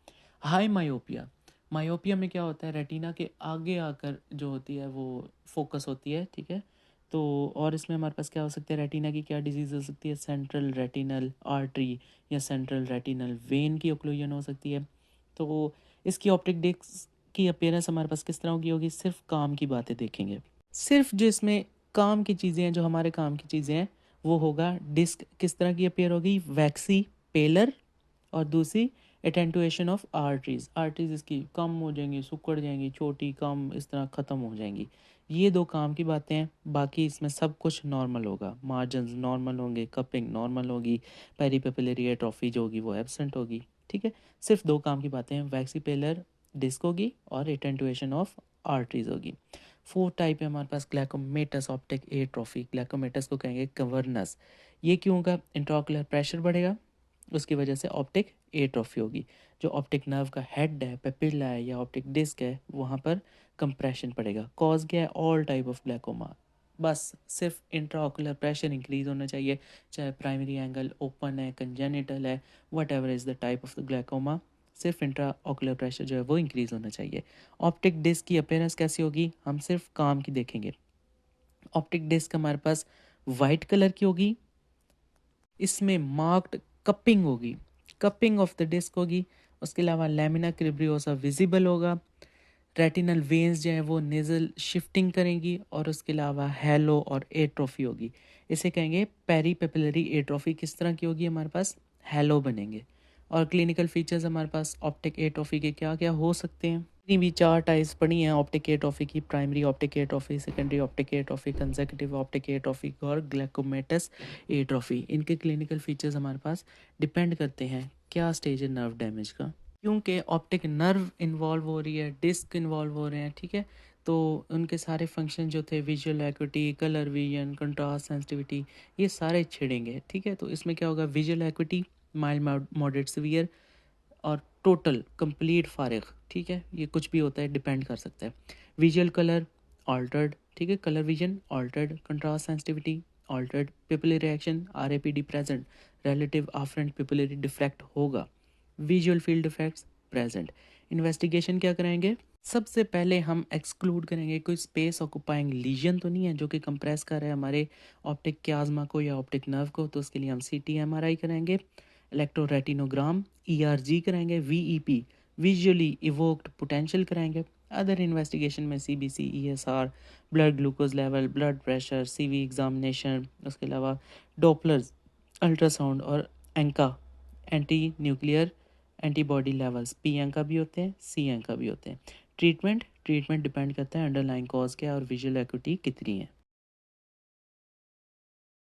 High myopia, myopia में क्या होता है, रेटिना के आगे आकर जो होती है वो फोकस होती है। ठीक है, तो और इसमें हमारे पास क्या हो सकता है, रेटिना की क्या डिजीज़ हो सकती है, सेंट्रल रेटिनल आर्टरी या सेंट्रल रेटिनल वेन की ओक्लूजन हो सकती है। तो इसकी ऑप्टिक डिस्क की अपीयरेंस हमारे पास किस तरह की होगी, सिर्फ काम की बातें देखेंगे। सिर्फ जो इसमें काम की चीज़ें हैं, जो हमारे काम की चीज़ें हैं, वो होगा डिस्क किस तरह की अपीयर होगी, वैक्सी पेलर, और दूसरी एटेंटुएशन ऑफ आर्टरीज। आर्टरीज इसकी कम हो जाएंगी, सुकड़ जाएंगी, छोटी कम इस तरह ख़त्म हो जाएंगी। ये दो काम की बातें हैं, बाकी इसमें सब कुछ नॉर्मल होगा। मार्जिन नॉर्मल होंगे, कपिंग नॉर्मल होगी, पेरीपेपिलरी एट्रोफी जो होगी वो एब्सेंट होगी। ठीक है, सिर्फ दो काम की बातें हैं, वैक्सीपेलर डिस्क होगी और एटेंटुएशन ऑफ आर्टरीज होगी। फोर्थ टाइप है हमारे पास ग्लैकोमेटस ऑप्टिक एट्रोफी। ग्लैकोमेटस को कहेंगे कवर्नस। ये क्यों होगा, इंट्राओकुलर प्रेशर बढ़ेगा, उसकी वजह से ऑप्टिक एट्रोफी होगी। जो ऑप्टिक नर्व का हेड है, पेपिला है या ऑप्टिक डिस्क है, वहाँ पर कंप्रेशन पड़ेगा। कॉज क्या है, ऑल टाइप ऑफ ग्लैकोमा। बस सिर्फ इंट्राओकुलर प्रेशर इंक्रीज होना चाहिए, चाहे प्राइमरी एंगल ओपन है, कंजेनिटल है, what ever is the type of the glaucoma, सिर्फ इंट्राओकुलर प्रेशर जो है वो इंक्रीज होना चाहिए। ऑप्टिक डिस्क की अपीयरेंस कैसी होगी, हम सिर्फ काम की देखेंगे। ऑप्टिक डिस्क हमारे पास वाइट कलर की होगी, इसमें मार्क्ड कपिंग होगी, कपिंग ऑफ द डिस्क होगी। उसके अलावा लैमिना क्रिब्रियोसा विजिबल होगा। रेटिनल वेन्स जो है वो नेजल शिफ्टिंग करेंगी। और उसके अलावा हैलो और एट्रोफी होगी। इसे कहेंगे पेरीपेपिलरी एट्रोफी। किस तरह की होगी, हमारे पास हैलो बनेंगे। और क्लिनिकल फीचर्स हमारे पास ऑप्टिक एट्रोफी के क्या क्या हो सकते हैं, इतनी भी चार टाइप्स पढ़ी हैं ऑप्टिक एट्रोफी की, primary optic atrophy, secondary optic atrophy, consecutive optic atrophy और ग्लैकोमेटस एट्रोफी। इनके क्लिनिकल फीचर्स हमारे पास डिपेंड करते हैं क्या स्टेज है नर्व डैमेज का। क्योंकि ऑप्टिक नर्व इन्वॉल्व हो रही है, डिस्क इन्वॉल्व हो रहे हैं, ठीक है, तो उनके सारे फंक्शन जो थे, visual equity, colour vision, contrast sensitivity, ये सारे छिड़ेंगे। ठीक है, तो इसमें क्या होगा, visual equity mild moderate severe और टोटल कंप्लीट फारिग। ठीक है, ये कुछ भी होता है, डिपेंड कर सकता है। विजुअल कलर ऑल्टर्ड, ठीक है, colour vision altered, contrast sensitivity altered, pupillary reaction RAPD present, relative afferent pupillary defect होगा, visual field effects present. Investigation क्या करेंगे, सबसे पहले हम एक्सक्लूड करेंगे कोई स्पेस ऑक्यूपाइंग लीजन तो नहीं है जो कि कंप्रेस कर रहा है हमारे ऑप्टिक क्याज्मा को या ऑप्टिक नर्व को, तो उसके लिए हम CT MRI करेंगे, इलेक्ट्रोरेटिनोग्राम ERG कराएंगे, VEP विजुअली इवोक्ड पोटेंशियल कराएंगे। अदर इन्वेस्टिगेशन में CBC ESR, blood glucose level, blood pressure, CV examination, उसके अलावा डॉपलर्स, अल्ट्रासाउंड और Enka anti nuclear antibody levels, P Enka भी होते हैं, C एंका भी होते हैं। ट्रीटमेंट ट्रीटमेंट डिपेंड करता है अंडरलाइन कॉज क्या है और विजुअल एकुटी कितनी है।